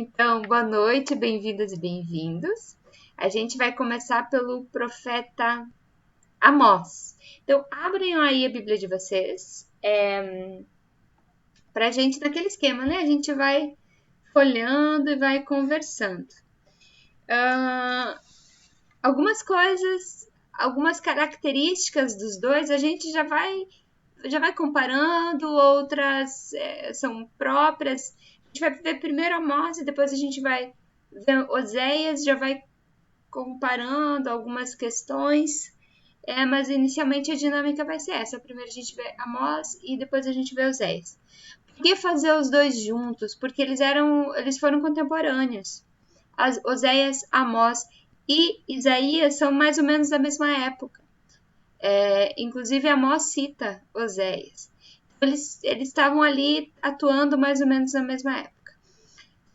Então, boa noite, bem-vindas e bem-vindos. A gente vai começar pelo profeta Amós. Então, abrem aí a Bíblia de vocês, para a gente, naquele esquema, né? A gente vai folhando e vai conversando. Algumas coisas, algumas características dos dois, a gente já vai comparando, outras são próprias. A gente vai ver primeiro Amós e depois a gente vai ver Oséias, já vai comparando algumas questões, mas inicialmente a dinâmica vai ser essa. Primeiro a gente vê Amós e depois a gente vê Oséias. Por que fazer os dois juntos? Porque eles foram contemporâneos. Oséias, Amós e Isaías são mais ou menos da mesma época. Inclusive Amós cita Oséias. Eles estavam ali atuando mais ou menos na mesma época.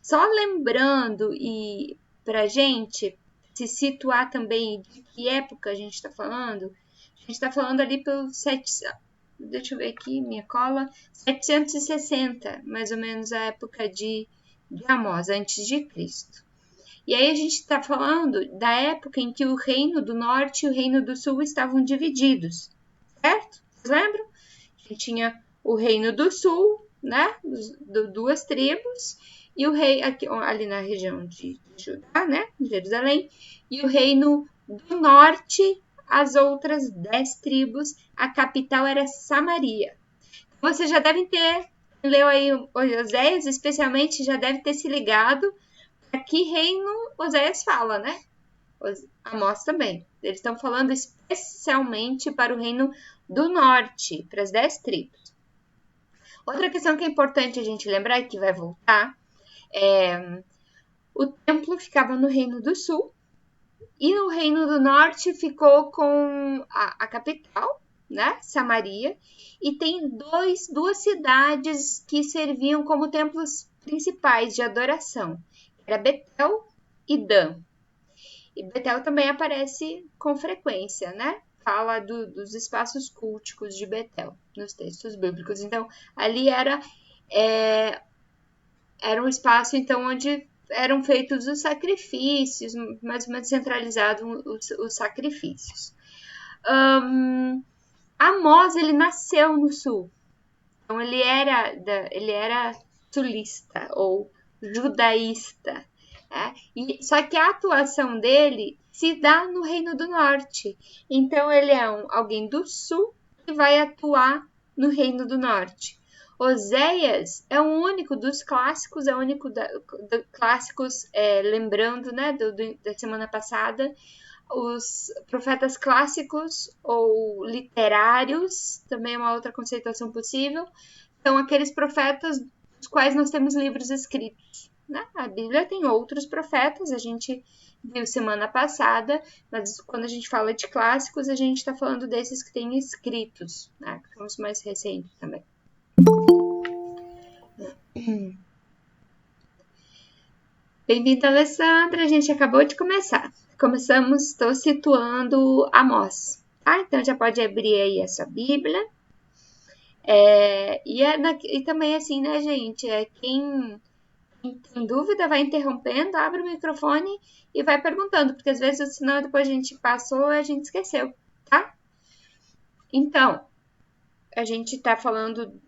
Só lembrando, e para a gente se situar também de que época a gente está falando, a gente está falando ali pelo 700, deixa eu ver aqui, minha cola, 760, mais ou menos a época de Amós, antes de Cristo. E aí a gente está falando da época em que o reino do norte e o reino do sul estavam divididos, certo? Vocês lembram? A gente tinha o reino do sul, né? Duas tribos, e o rei aqui, ali na região de Judá, né? Jerusalém, e o reino do norte, as outras 10 tribos, a capital era Samaria. Vocês já devem ter, leu aí Oséias, especialmente, já deve ter se ligado a que reino Oséias fala, né? Amós também. Eles estão falando especialmente para o reino do norte, para as 10 tribos. Outra questão que é importante a gente lembrar e que vai voltar o templo ficava no reino do sul e o reino do norte ficou com a capital, né, Samaria, e tem duas cidades que serviam como templos principais de adoração. Era Betel e Dan. E Betel também aparece com frequência, né? Fala dos espaços culticos de Betel nos textos bíblicos. Então, ali era um espaço então onde eram feitos os sacrifícios, mais ou menos centralizado os sacrifícios. Amós, ele nasceu no sul. Então, ele era sulista ou judaísta. Só que a atuação dele se dá no Reino do Norte. Então, ele é alguém do sul que vai atuar no Reino do Norte. Oséias é o único dos clássicos, é o único clássicos, lembrando, né, da semana passada, os profetas clássicos ou literários, também é uma outra conceituação possível, são aqueles profetas dos quais nós temos livros escritos. Né? A Bíblia tem outros profetas, a gente viu semana passada, mas quando a gente fala de clássicos, a gente está falando desses que têm escritos, né? Que são os mais recentes também. Bem-vinda, Alessandra, a gente acabou de começar. Estou situando Amós, tá? Então já pode abrir aí a sua Bíblia. E também assim, né, gente, quem tem dúvida vai interrompendo, abre o microfone e vai perguntando, porque às vezes senão depois a gente passou e a gente esqueceu, tá? Então, a gente está falando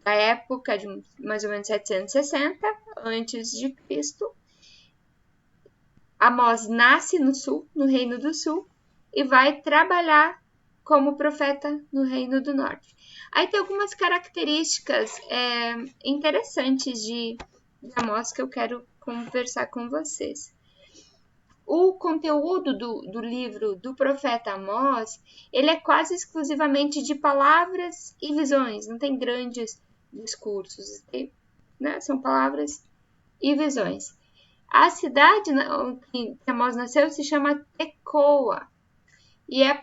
da época de mais ou menos 760 antes de Cristo. Amós nasce no sul, no Reino do Sul, e vai trabalhar como profeta no Reino do Norte. Aí tem algumas características interessantes de Amós que eu quero conversar com vocês. O conteúdo do livro do profeta Amós, ele é quase exclusivamente de palavras e visões, não tem grandes discursos, né? São palavras e visões. A cidade que Amós nasceu se chama Tecoa, e é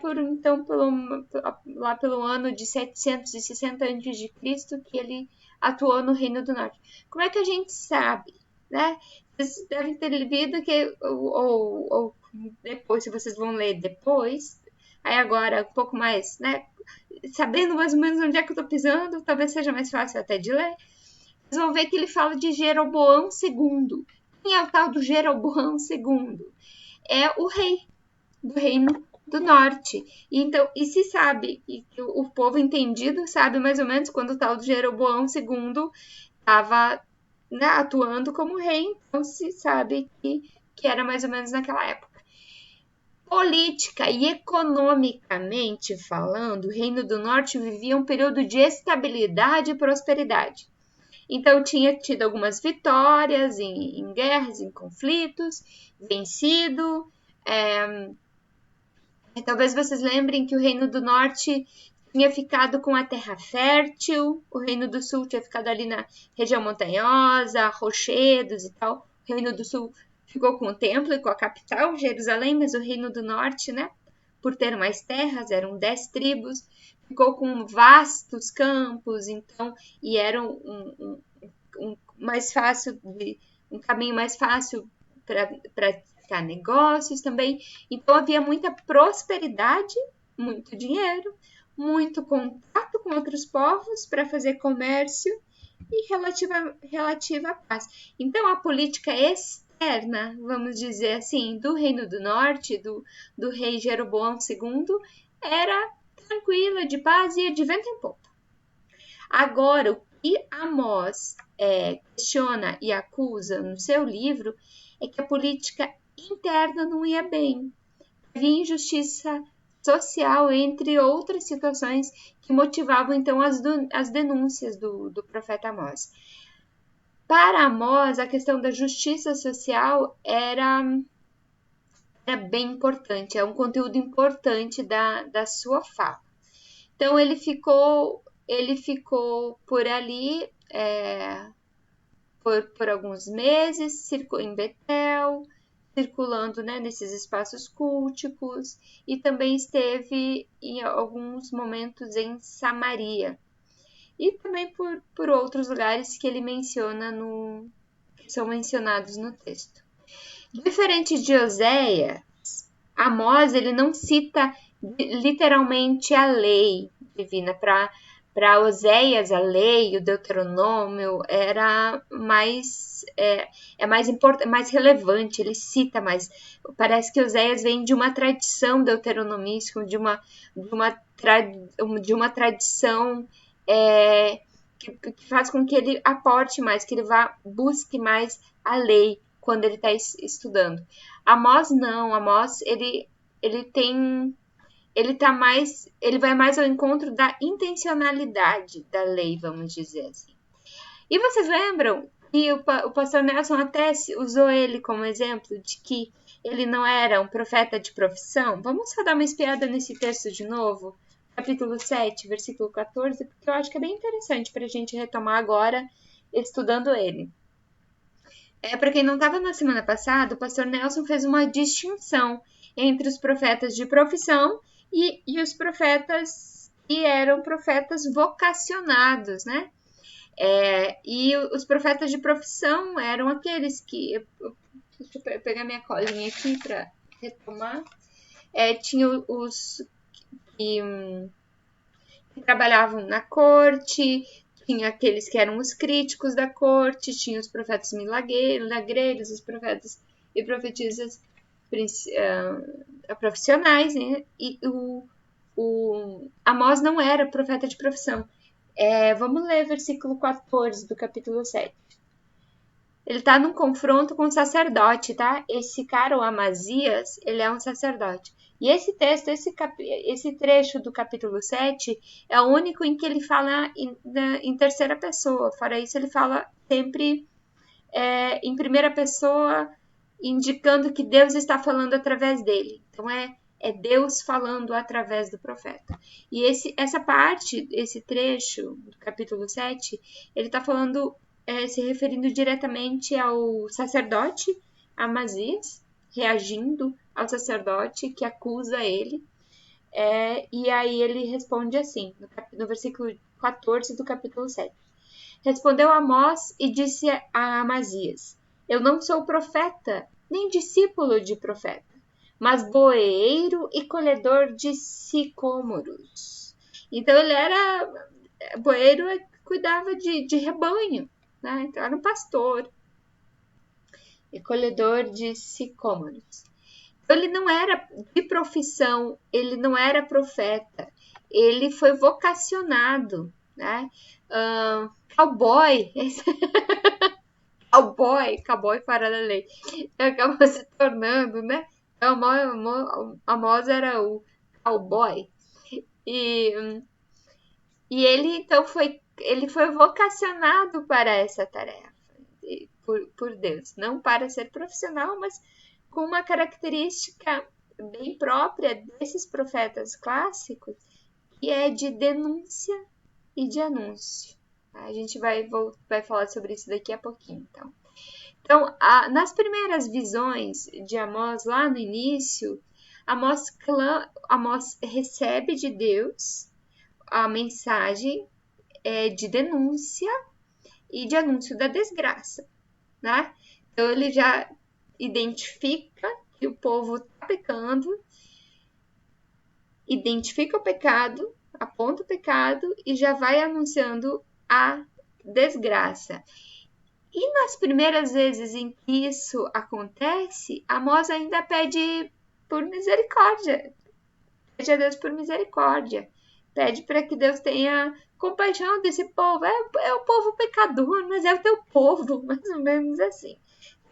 lá pelo ano de 760 a.C. que ele atuou no Reino do Norte. Como é que a gente sabe? Né? Vocês devem ter lido ou depois, se vocês vão ler depois, aí agora um pouco mais, né? Sabendo mais ou menos onde é que eu estou pisando, talvez seja mais fácil até de ler. vocês vão ver que ele fala de Jeroboão II. Quem é o tal do Jeroboão II? É o rei do Reino do Norte. Então, e se sabe, e o povo entendido sabe mais ou menos quando o tal do Jeroboão II estava, né, atuando como rei, então se sabe que era mais ou menos naquela época. Política e economicamente falando, o Reino do Norte vivia um período de estabilidade e prosperidade. Então, tinha tido algumas vitórias em guerras, em conflitos, vencido. Talvez vocês lembrem que o Reino do Norte tinha ficado com a terra fértil, o Reino do Sul tinha ficado ali na região montanhosa, rochedos e tal. O Reino do Sul ficou com o templo e com a capital, Jerusalém, mas o Reino do Norte, né, por ter mais terras, eram 10 tribos, ficou com vastos campos, então, e era um mais fácil, um caminho mais fácil para praticar negócios também. Então havia muita prosperidade, muito dinheiro, muito contato com outros povos para fazer comércio e relativa paz. Então a política externa, vamos dizer assim, do Reino do Norte, do rei Jeroboão II, era tranquila, de paz e de vento em popa. Agora, o que Amós questiona e acusa no seu livro é que a política interna não ia bem. Havia injustiça social, entre outras situações que motivavam então as denúncias do profeta Amós. Para Amós, a questão da justiça social era bem importante, é um conteúdo importante da sua fala. Então ele ficou por ali por alguns meses, em Betel, circulando, né, nesses espaços culticos, e também esteve em alguns momentos em Samaria. E também por outros lugares que ele menciona que são mencionados no texto. Diferente de Oséias, Amós ele não cita literalmente a lei divina. Para Oséias, a lei, o Deuteronômio era mais importante, mais relevante, ele cita mais. Parece que Oséias vem de uma tradição deuteronomística, de uma tradição que faz com que ele aporte mais, que ele busque mais a lei quando ele está estudando. Amós não, Amós ele vai mais ao encontro da intencionalidade da lei, vamos dizer assim. E vocês lembram que o pastor Nelson até usou ele como exemplo de que ele não era um profeta de profissão? Vamos só dar uma espiada nesse texto de novo, capítulo 7, versículo 14, porque eu acho que é bem interessante para a gente retomar agora estudando ele. Para quem não estava na semana passada, o pastor Nelson fez uma distinção entre os profetas de profissão e os profetas que eram profetas vocacionados, né? E os profetas de profissão eram aqueles que... Deixa eu pegar minha colinha aqui para retomar. Tinha os que trabalhavam na corte, tinha aqueles que eram os críticos da corte, tinha os profetas milagreiros, os profetas e profetisas profissionais, né? E o Amós não era profeta de profissão. Vamos ler versículo 14 do capítulo 7. Ele está num confronto com o sacerdote, tá? Esse cara, o Amazias, ele é um sacerdote. E esse texto, esse trecho do capítulo 7 é o único em que ele fala em terceira pessoa. Fora isso, ele fala sempre em primeira pessoa, indicando que Deus está falando através dele. Então, é Deus falando através do profeta. E essa parte, esse trecho do capítulo 7, ele está falando, se referindo diretamente ao sacerdote Amazias, reagindo ao sacerdote que acusa ele. E aí ele responde assim, no versículo 14 do capítulo 7. Respondeu Amós e disse a Amazias: Eu não sou profeta, nem discípulo de profeta, mas boeiro e colhedor de sicômoros. Então ele era boeiro, cuidava de rebanho, né? Então era um pastor e colhedor de sicômoros. Então, ele não era de profissão, ele não era profeta, ele foi vocacionado, né? Cowboy, cowboy fora da lei, acabou se tornando, né? Então, Amós era o cowboy. E ele então ele foi vocacionado para essa tarefa por Deus, não para ser profissional, mas com uma característica bem própria desses profetas clássicos, que é de denúncia e de anúncio. A gente vai falar sobre isso daqui a pouquinho, então. Então, nas primeiras visões de Amós, lá no início, Amós recebe de Deus a mensagem de denúncia e de anúncio da desgraça, né? Então, ele já identifica que o povo está pecando, identifica o pecado, aponta o pecado e já vai anunciando a desgraça. E nas primeiras vezes em que isso acontece, Amós ainda pede por misericórdia. Pede a Deus por misericórdia. Pede para que Deus tenha compaixão desse povo. É o povo pecador, mas é o teu povo, mais ou menos assim.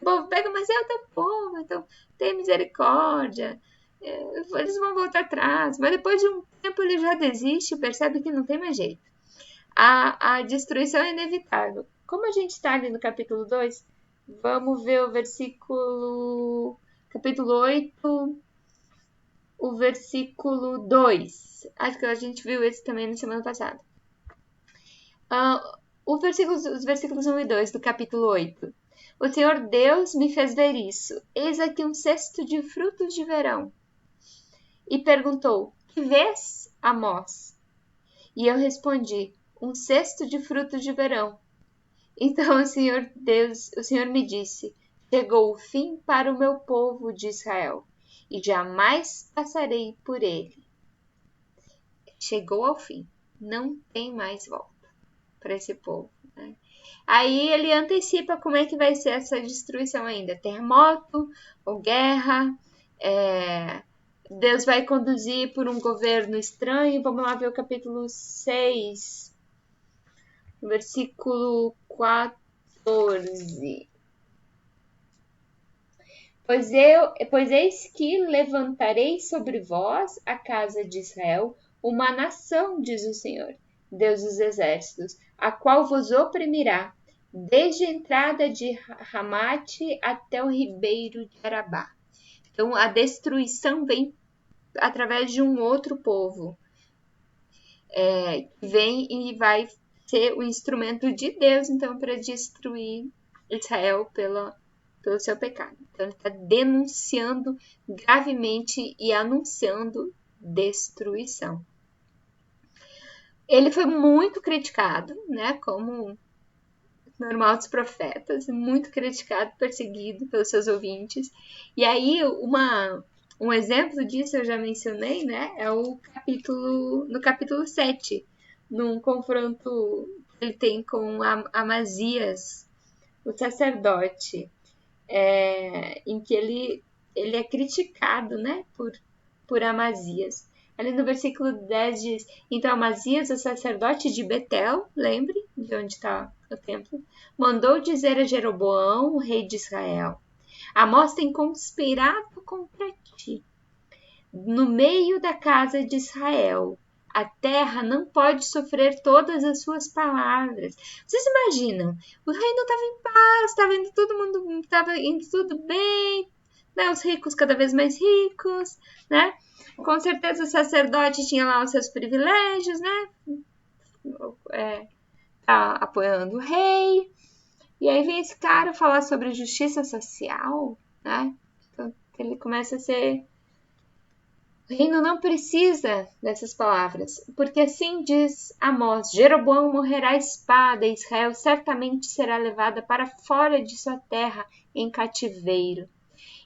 O povo pega, mas é o teu povo, então tem misericórdia. Eles vão voltar atrás, mas depois de um tempo ele já desiste, percebe que não tem mais jeito. A destruição é inevitável. Como a gente está ali no capítulo 2, vamos ver o capítulo 8, o versículo 2. Acho que a gente viu esse também na semana passada. Os versículos 1 e 2 do capítulo 8. O Senhor Deus me fez ver isso. Eis aqui um cesto de frutos de verão. E perguntou, que vês, Amós? E eu respondi, um cesto de frutos de verão. Então o Senhor me disse, chegou o fim para o meu povo de Israel, e jamais passarei por ele. Chegou ao fim, não tem mais volta para esse povo, né? Aí ele antecipa como é que vai ser essa destruição ainda, terremoto ou guerra, Deus vai conduzir por um governo estranho. Vamos lá ver o capítulo 6, versículo 14. Pois eis que levantarei sobre vós, a casa de Israel, uma nação, diz o Senhor, Deus dos exércitos, a qual vos oprimirá, desde a entrada de Ramate até o ribeiro de Arabá. Então, a destruição vem através de um outro povo, que vem e vai ser o instrumento de Deus, então, para destruir Israel pelo seu pecado. Então, ele está denunciando gravemente e anunciando destruição. Ele foi muito criticado, né, como normal dos profetas, muito criticado, perseguido pelos seus ouvintes. E aí, um exemplo disso eu já mencionei, né, é no capítulo 7, num confronto que ele tem com Amazias, o sacerdote, em que ele é criticado, né, por Amazias. Ali no versículo 10 diz, então Amazias, o sacerdote de Betel, lembre de onde está o templo, mandou dizer a Jeroboão, o rei de Israel, Amós tem conspirado contra ti, no meio da casa de Israel. A terra não pode sofrer todas as suas palavras. Vocês imaginam? O reino estava em paz, estava indo tudo bem, né? Os ricos cada vez mais ricos, né? Com certeza o sacerdote tinha lá os seus privilégios, né? Tá apoiando o rei. E aí vem esse cara falar sobre justiça social, né? Então ele começa a ser... O reino não precisa dessas palavras, porque assim diz Amós, Jeroboão morrerá à espada, e Israel certamente será levada para fora de sua terra em cativeiro.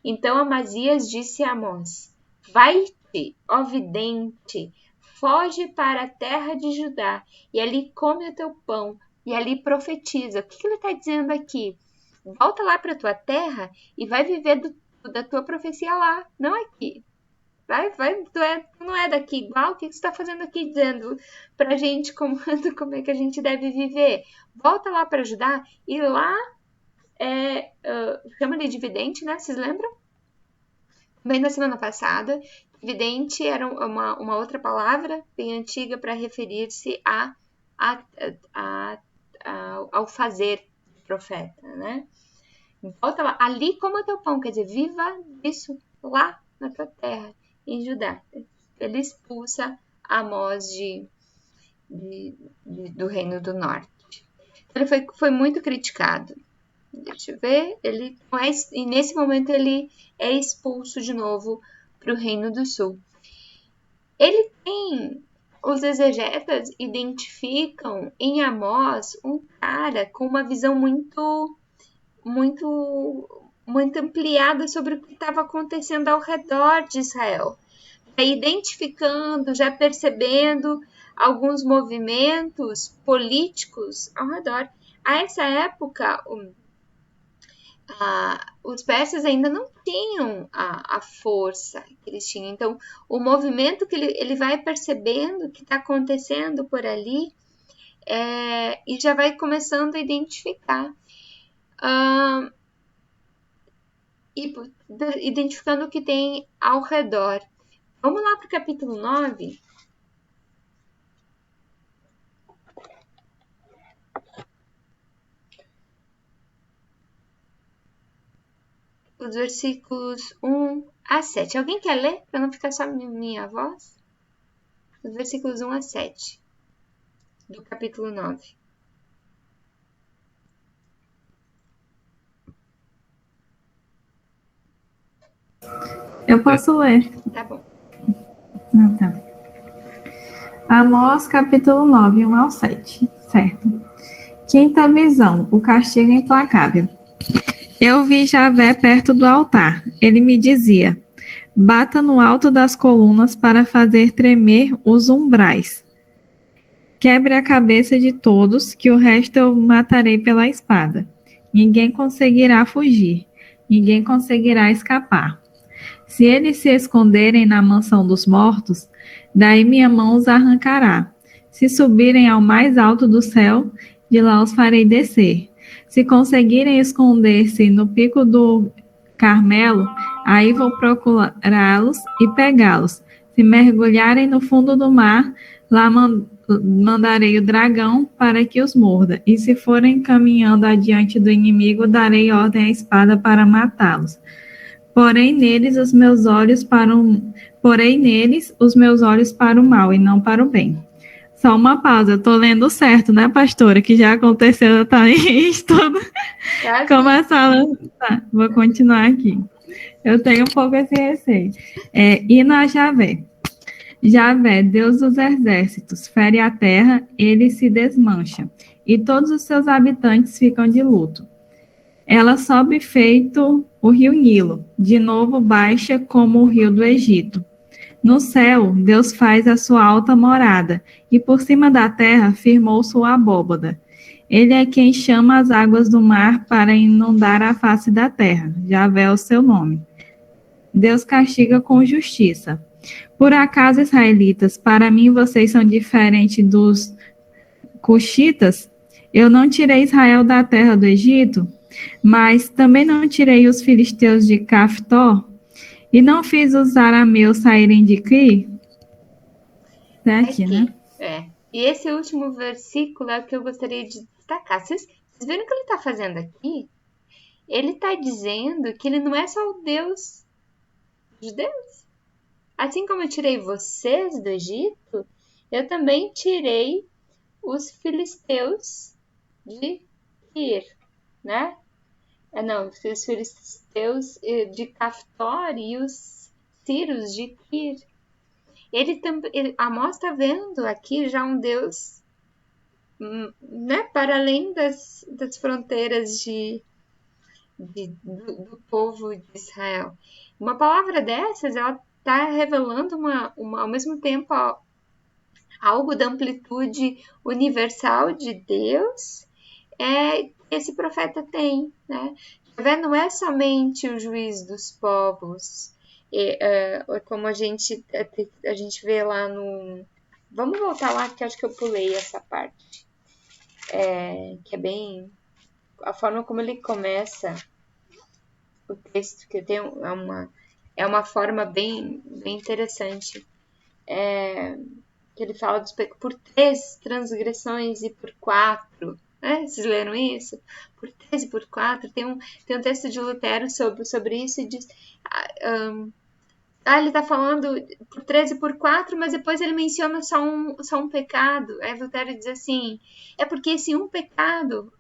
Então Amazias disse a Amós, vai-te, ó vidente, foge para a terra de Judá, e ali come o teu pão, e ali profetiza. O que ele está dizendo aqui? Volta lá para tua terra e vai viver da tua profecia lá, não aqui. Vai, tu não é daqui igual, o que você está fazendo aqui dizendo pra gente como é que a gente deve viver? Volta lá para Judá e lá chama de vidente, né? Vocês lembram? Bem da semana passada, vidente era uma outra palavra bem antiga para referir-se ao fazer do profeta, né? Volta lá, ali como é teu pão, quer dizer, viva isso lá na tua terra, em Judá. Ele expulsa Amós do Reino do Norte. Ele foi muito criticado. Deixa eu ver, e nesse momento ele é expulso de novo para o Reino do Sul. Os exegetas identificam em Amós um cara com uma visão muito, muito, muito ampliada sobre o que estava acontecendo ao redor de Israel. Identificando, já percebendo alguns movimentos políticos ao redor. A essa época, os persas ainda não tinham a força que eles tinham. Então, o movimento que ele vai percebendo que está acontecendo por ali e já vai começando a identificar. Identificando o que tem ao redor. Vamos lá para o capítulo 9. Os versículos 1 a 7. Alguém quer ler? Para não ficar só minha voz? Os versículos 1 a 7 do capítulo 9. Eu posso ler. Tá bom. Tá. Amós, capítulo 9, 1 ao 7. Certo. Quinta visão, o castigo implacável. Eu vi Javé perto do altar. Ele me dizia: bata no alto das colunas para fazer tremer os umbrais. Quebre a cabeça de todos, que o resto eu matarei pela espada. Ninguém conseguirá fugir. Ninguém conseguirá escapar. Se eles se esconderem na mansão dos mortos, daí minha mão os arrancará. Se subirem ao mais alto do céu, de lá os farei descer. Se conseguirem esconder-se no pico do Carmelo, aí vou procurá-los e pegá-los. Se mergulharem no fundo do mar, lá mandarei o dragão para que os morda. E se forem caminhando adiante do inimigo, darei ordem à espada para matá-los. Porém neles os meus olhos para o mal e não para o bem. Só uma pausa, eu tô lendo certo, né, pastora? Que já aconteceu, tá em estudo. Como a sala... Tá, vou continuar aqui. Eu tenho um pouco esse receio. Hino a Javé. Javé, Deus dos exércitos, fere a terra, ele se desmancha, e todos os seus habitantes ficam de luto. Ela sobe feito o rio Nilo, de novo baixa como o rio do Egito. No céu, Deus faz a sua alta morada, e por cima da terra firmou sua abóbada. Ele é quem chama as águas do mar para inundar a face da terra. Javé é o seu nome. Deus castiga com justiça. Por acaso, israelitas, para mim vocês são diferentes dos cuxitas? Eu não tirei Israel da terra do Egito, mas também não tirei os filisteus de Caftor, e não fiz os arameus saírem de Cri. Tá aqui, né? E esse último versículo é o que eu gostaria de destacar. Vocês viram o que ele está fazendo aqui? Ele está dizendo que ele não é só o Deus dos deuses. Assim como eu tirei vocês do Egito, eu também tirei os filisteus de Kir, né? Não, os filisteus de Caftor e os sírios de Kir. Amós está vendo aqui já um Deus, né, para além das fronteiras do povo de Israel. Uma palavra dessas, ela está revelando ao mesmo tempo algo da amplitude universal de Deus, esse profeta tem, né? Não é somente o juiz dos povos, como a gente vê lá no... Vamos voltar lá, que acho que eu pulei essa parte, que é bem... A forma como ele começa o texto, que tem uma forma bem interessante, que ele fala por 3 transgressões e por 4, né? Vocês leram isso? Por 3 e por 4, tem um texto de Lutero sobre isso e diz... ele está falando por 3 e por 4, mas depois ele menciona só um pecado. Aí Lutero diz assim, porque esse um pecado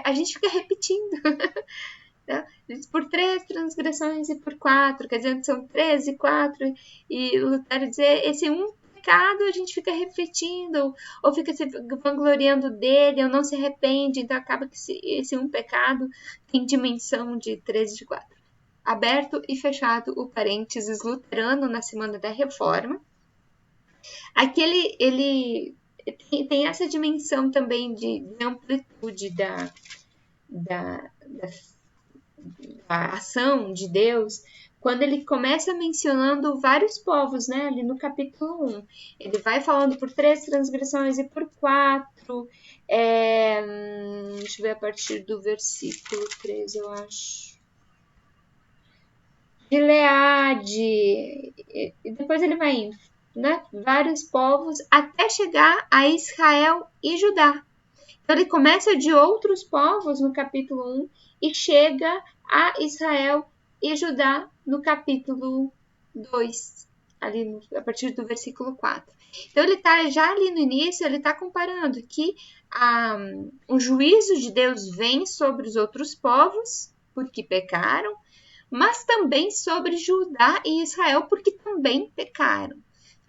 a gente fica repetindo. Por 3 transgressões e por 4, quer dizer, são 3 e 4, e Lutero diz, esse um pecado a gente fica repetindo, ou fica se vangloriando dele, ou não se arrepende, então acaba que esse um pecado tem dimensão de 3 e de 4. Aberto e fechado o parênteses luterano na Semana da Reforma. Aqui ele tem essa dimensão também de amplitude da ação de Deus, quando ele começa mencionando vários povos, né? Ali no capítulo 1. Ele vai falando por 3 transgressões e por 4. Deixa eu ver a partir do versículo 3, eu acho. Gileade. E depois ele vai indo, né? Vários povos, até chegar a Israel e Judá. Então ele começa de outros povos no capítulo 1 e chega a Israel e Judá no capítulo 2, ali a partir do versículo 4. Então ele está já ali no início, ele está comparando que o juízo de Deus vem sobre os outros povos, porque pecaram, mas também sobre Judá e Israel, porque também pecaram.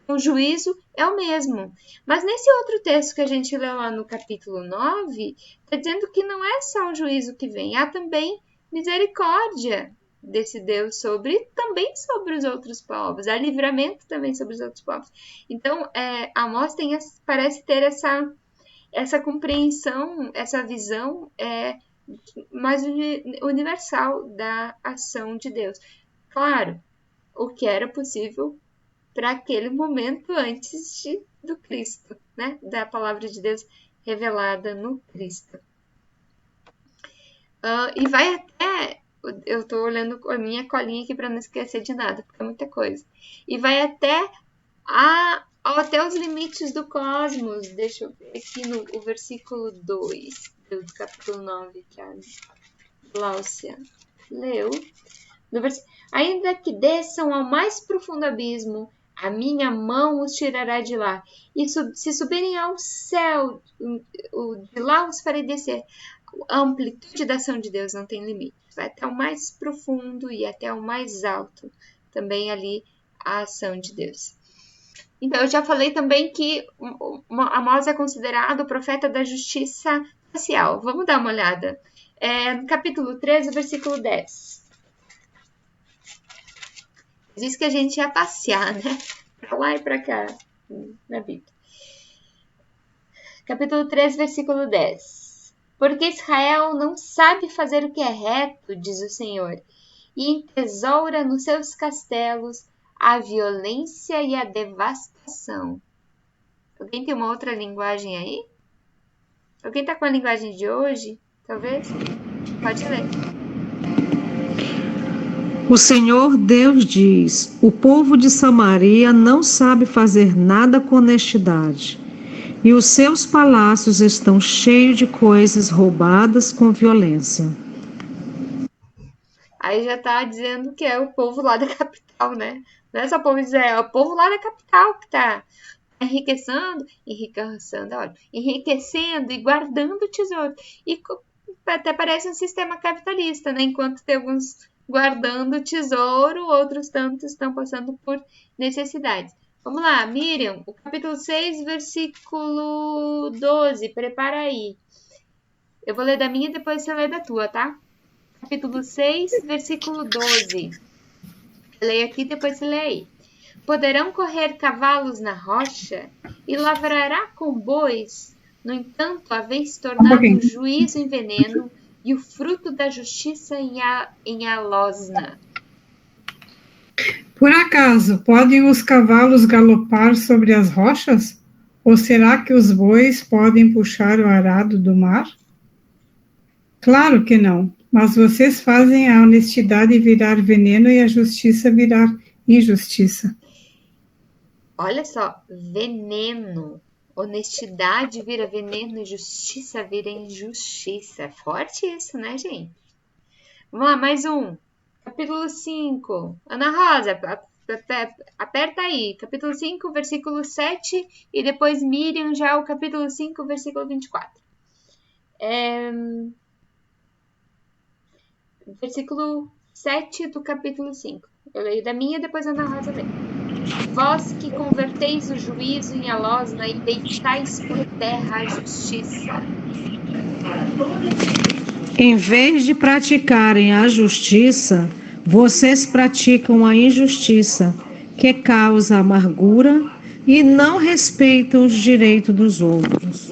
O juízo é o mesmo. Mas nesse outro texto que a gente leu lá no capítulo 9, está dizendo que não é só o juízo que vem, há também misericórdia desse Deus também sobre os outros povos, há livramento também sobre os outros povos. Então, Amós parece ter essa compreensão, essa visão mais universal da ação de Deus. Claro, o que era possível para aquele momento antes do Cristo, né? Da palavra de Deus revelada no Cristo. E vai até... Eu estou olhando a minha colinha aqui para não esquecer de nada, porque é muita coisa. E vai até os limites do cosmos. Deixa eu ver aqui no versículo 2 do capítulo 9, que a Gláucia leu. Ainda que desçam ao mais profundo abismo, a minha mão os tirará de lá. E se subirem ao céu, de lá os farei descer. A amplitude da ação de Deus não tem limite. Vai até o mais profundo e até o mais alto. Também ali a ação de Deus. Então, eu já falei também que Amós é considerado o profeta da justiça racial. Vamos dar uma olhada. No capítulo 13, versículo 10. Diz que a gente ia passear, né? Pra lá e pra cá, na Bíblia. Capítulo 3, versículo 10. Porque Israel não sabe fazer o que é reto, diz o Senhor, e entesoura nos seus castelos a violência e a devastação. Alguém tem uma outra linguagem aí? Alguém tá com a linguagem de hoje? Talvez? Pode ler. O Senhor Deus diz: o povo de Samaria não sabe fazer nada com honestidade, e os seus palácios estão cheios de coisas roubadas com violência. Aí já tá dizendo que é o povo lá da capital, né? Não é só o povo de Israel, é o povo lá da capital que tá enriquecendo e guardando tesouro. E até parece um sistema capitalista, né? Enquanto tem alguns guardando tesouro, outros tantos estão passando por necessidades. Vamos lá, Miriam, o capítulo 6, versículo 12, prepara aí. Eu vou ler da minha e depois você lê da tua, tá? Capítulo 6, versículo 12. Eu leio aqui e depois você lê aí. Poderão correr cavalos na rocha e lavrará com bois. No entanto, haveis tornado o juízo em veneno e o fruto da justiça em alosna. Por acaso, podem os cavalos galopar sobre as rochas? Ou será que os bois podem puxar o arado do mar? Claro que não, mas vocês fazem a honestidade virar veneno e a justiça virar injustiça. Olha só, veneno. Honestidade vira veneno e justiça vira injustiça. É forte isso, né, gente? Vamos lá, mais um. Capítulo 5. Ana Rosa, aperta aí. Capítulo 5, versículo 7. E depois Miriam já o capítulo 5, versículo 24. Versículo 7 do capítulo 5. Eu leio da minha, depois a Ana Rosa lê. Vós que converteis o juízo em alosna e deitais por terra a justiça. Em vez de praticarem a justiça, vocês praticam a injustiça, que causa amargura e não respeitam os direitos dos outros.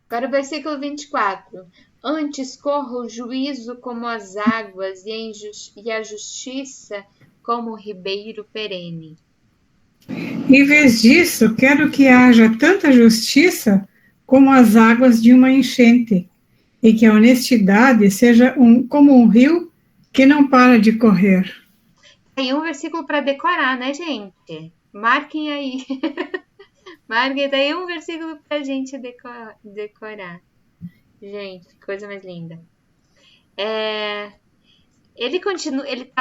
Agora o versículo 24. Antes corra o juízo como as águas e a justiça como o ribeiro perene. Em vez disso, quero que haja tanta justiça como as águas de uma enchente, e que a honestidade seja como um rio que não para de correr. Tem um versículo para decorar, né, gente? Marquem aí. Marquem daí um versículo para a gente decorar. Gente, que coisa mais linda. Ele continua, ele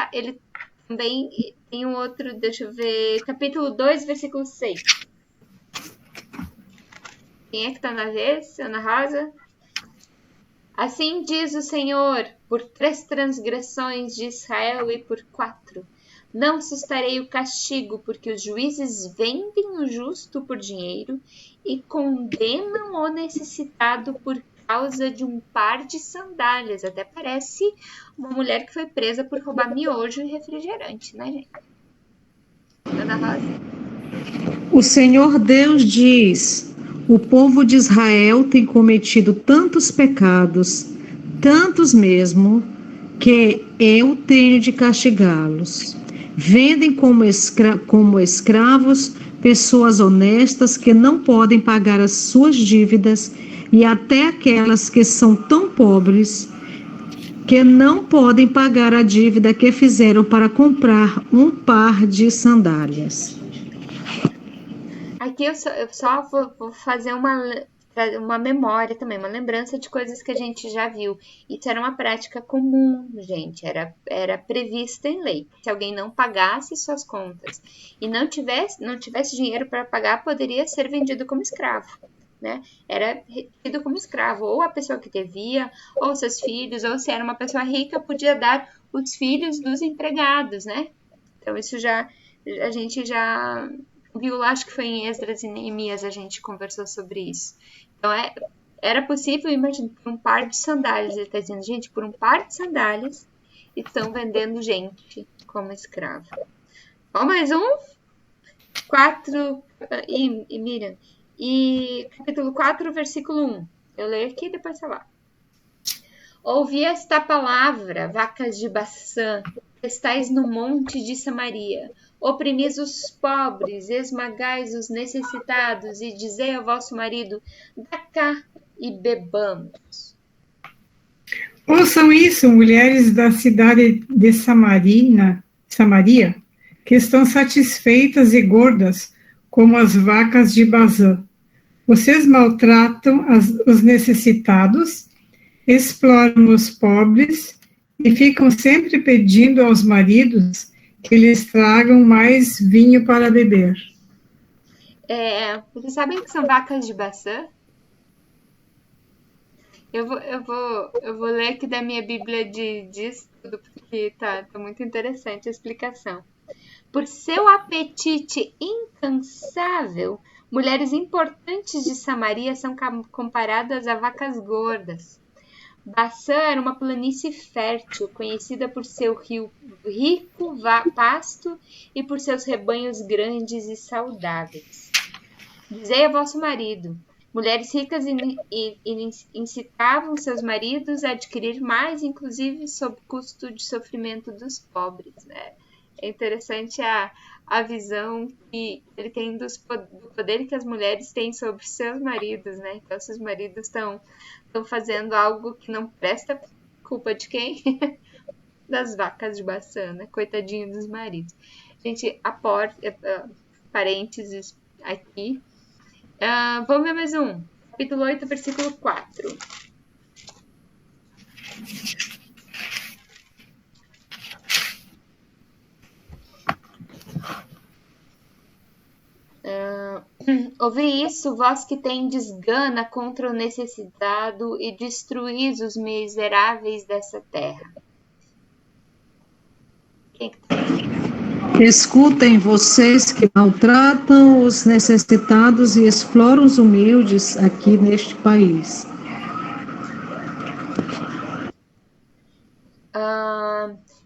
também tem um outro, deixa eu ver, capítulo 2, versículo 6. Quem é que está na vez? Ana Rosa? Assim diz o Senhor, por 3 transgressões de Israel e por 4. Não sustarei o castigo, porque os juízes vendem o justo por dinheiro e condenam o necessitado por causa de um par de sandálias. Até parece uma mulher que foi presa por roubar miojo e refrigerante, né, gente? Ana Rosa? O Senhor Deus diz: o povo de Israel tem cometido tantos pecados, tantos mesmo, que eu tenho de castigá-los. Vendem como escravos pessoas honestas que não podem pagar as suas dívidas e até aquelas que são tão pobres que não podem pagar a dívida que fizeram para comprar um par de sandálias. Aqui eu só vou fazer uma memória também, uma lembrança de coisas que a gente já viu. Isso era uma prática comum, gente, era prevista em lei. Se alguém não pagasse suas contas e não tivesse dinheiro para pagar, poderia ser vendido como escravo, né? Era tido como escravo, ou a pessoa que devia, ou seus filhos, ou se era uma pessoa rica, podia dar os filhos dos empregados, né? Então isso a gente já viu lá, acho que foi em Esdras e Neemias a gente conversou sobre isso. Então, era possível, imagina, por um par de sandálias. Ele está dizendo, gente, por um par de sandálias estão vendendo gente como escravo. Ó, mais um. 4, e Miriam. E capítulo 4, versículo 1. Eu leio aqui e depois você lá. Ouvi esta palavra, vacas de Baçã, que estais no monte de Samaria. Oprimis os pobres, esmagais os necessitados, e dizei ao vosso marido, dá cá e bebamos. Ouçam isso, mulheres da cidade de Samaria, que estão satisfeitas e gordas, como as vacas de Bazã. Vocês maltratam os necessitados, exploram os pobres e ficam sempre pedindo aos maridos que lhes tragam mais vinho para beber. Vocês sabem que são vacas de Baçã? Eu vou ler aqui da minha Bíblia de estudo, porque tá muito interessante a explicação. Por seu apetite incansável, mulheres importantes de Samaria são comparadas a vacas gordas. Baçã era uma planície fértil, conhecida por seu rico pasto e por seus rebanhos grandes e saudáveis. Dizei a vosso marido. Mulheres ricas incitavam seus maridos a adquirir mais, inclusive sob custo de sofrimento dos pobres, né? É interessante a visão que ele tem do poder que as mulheres têm sobre seus maridos, né? Então, se os maridos estão fazendo algo que não presta, culpa de quem? Das vacas de Baçã, né? Coitadinho dos maridos. Gente, parênteses aqui. Vamos ver mais um. Capítulo 8, versículo 4. Ouvi isso, vós que tendes gana contra o necessitado e destruís os miseráveis dessa terra. Quem que tá? Escutem vocês que maltratam os necessitados e exploram os humildes aqui neste país.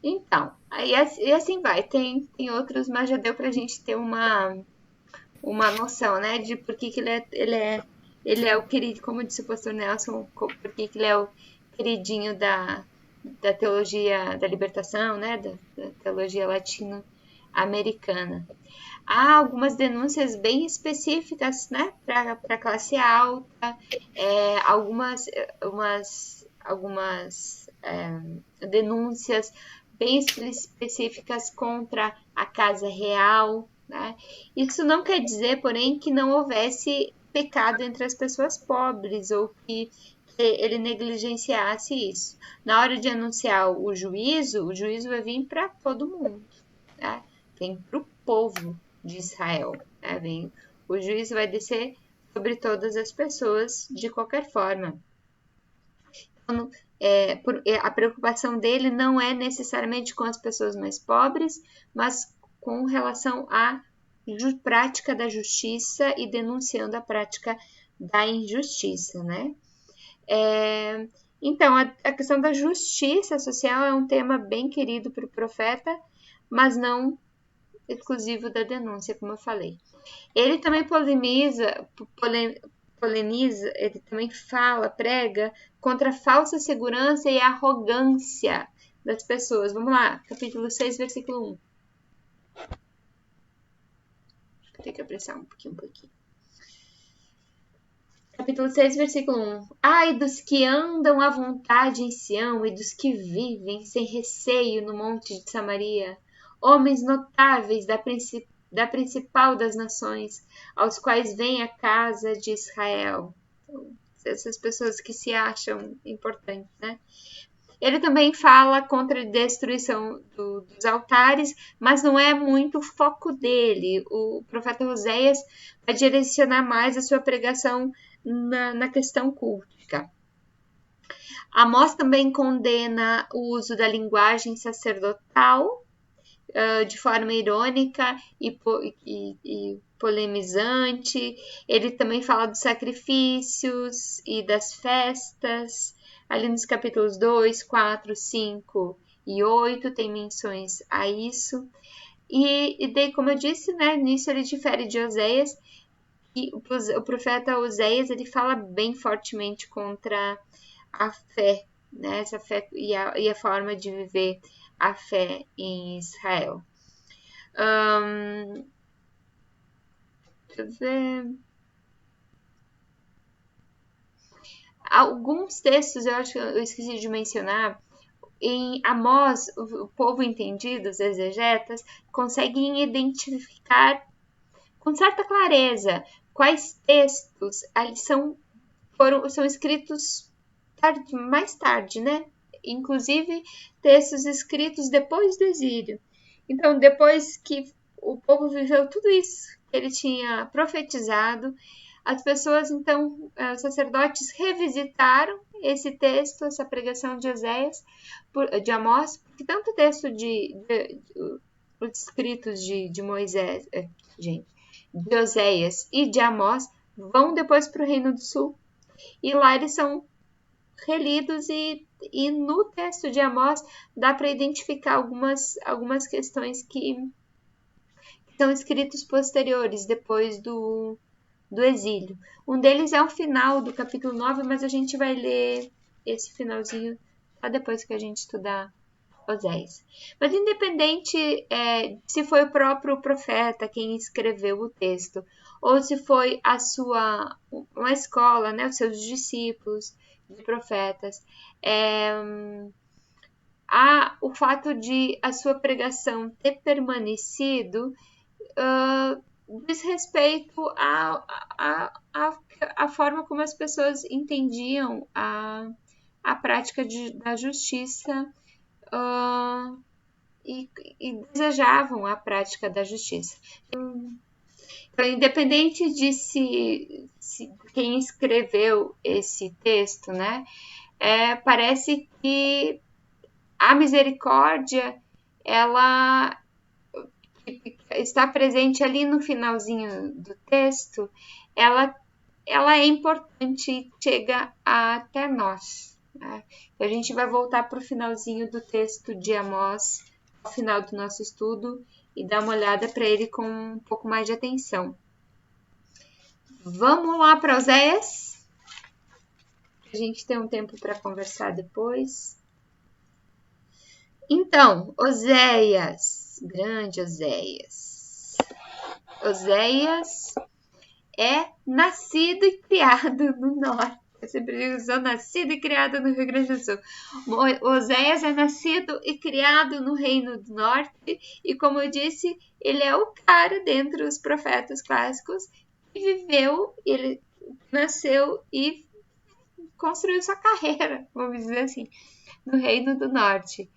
Então, e assim vai. Tem outros, mas já deu pra gente ter uma noção, né, de por que ele é o querido, como disse o pastor Nelson, por que ele é o queridinho da teologia da libertação, né, da teologia latino-americana. Há algumas denúncias bem específicas, né, para a classe alta, algumas denúncias bem específicas contra a casa real, né? Isso não quer dizer, porém, que não houvesse pecado entre as pessoas pobres ou que ele negligenciasse isso. Na hora de anunciar o juízo vai vir para todo mundo, né? Vem para o povo de Israel, né? O juízo vai descer sobre todas as pessoas de qualquer forma. Então, a preocupação dele não é necessariamente com as pessoas mais pobres, mas com relação à prática da justiça e denunciando a prática da injustiça, né? Então, a questão da justiça social é um tema bem querido para o profeta, mas não exclusivo da denúncia, como eu falei. Ele também polemiza, ele também prega contra a falsa segurança e a arrogância das pessoas. Vamos lá, capítulo 6, versículo 1. Tem que apressar um pouquinho. Capítulo 6, versículo 1. Ai dos que andam à vontade em Sião e dos que vivem sem receio no monte de Samaria, homens notáveis da principal das nações, aos quais vem a casa de Israel. Então, essas pessoas que se acham importantes, né? Ele também fala contra a destruição dos altares, mas não é muito o foco dele. O profeta Oséias vai direcionar mais a sua pregação na questão cultica. Amós também condena o uso da linguagem sacerdotal de forma irônica e polemizante. Ele também fala dos sacrifícios e das festas. Ali nos capítulos 2, 4, 5 e 8 tem menções a isso. E daí, como eu disse, né, nisso ele difere de Oséias. E o profeta Oséias, ele fala bem fortemente contra a fé, né, essa fé e a forma de viver a fé em Israel. Deixa eu ver. Alguns textos, eu acho que eu esqueci de mencionar, em Amós, o povo entendido, os exegetas, conseguem identificar com certa clareza quais textos ali são escritos mais tarde, né? Inclusive textos escritos depois do exílio. Então, depois que o povo viveu tudo isso que ele tinha profetizado, as pessoas, então, os sacerdotes revisitaram esse texto, essa pregação de Oséias, de Amós, porque tanto o texto os escritos de Moisés, de Oséias e de Amós vão depois para o Reino do Sul, e lá eles são relidos e no texto de Amós dá para identificar algumas questões que são escritos posteriores, depois do do exílio. Um deles é o final do capítulo 9, mas a gente vai ler esse finalzinho só depois que a gente estudar Oséias. Mas independente se foi o próprio profeta quem escreveu o texto, ou se foi uma escola, né, os seus discípulos de profetas, o fato de a sua pregação ter permanecido diz respeito à forma como as pessoas entendiam a prática da justiça e desejavam a prática da justiça. Então, independente de se quem escreveu esse texto, né, parece que a misericórdia, ela está presente ali no finalzinho do texto, ela é importante e chega até nós. Né? A gente vai voltar para o finalzinho do texto de Amós, ao final do nosso estudo, e dar uma olhada para ele com um pouco mais de atenção. Vamos lá para Oséias? A gente tem um tempo para conversar depois. Então, Oséias, grande Oséias. Oséias é nascido e criado no norte. Eu sempre digo, nascido e criado no Rio Grande do Sul. Oséias é nascido e criado no Reino do Norte e, como eu disse, ele é o cara dentre os profetas clássicos que viveu, ele nasceu e construiu sua carreira, vamos dizer assim, no Reino do Norte.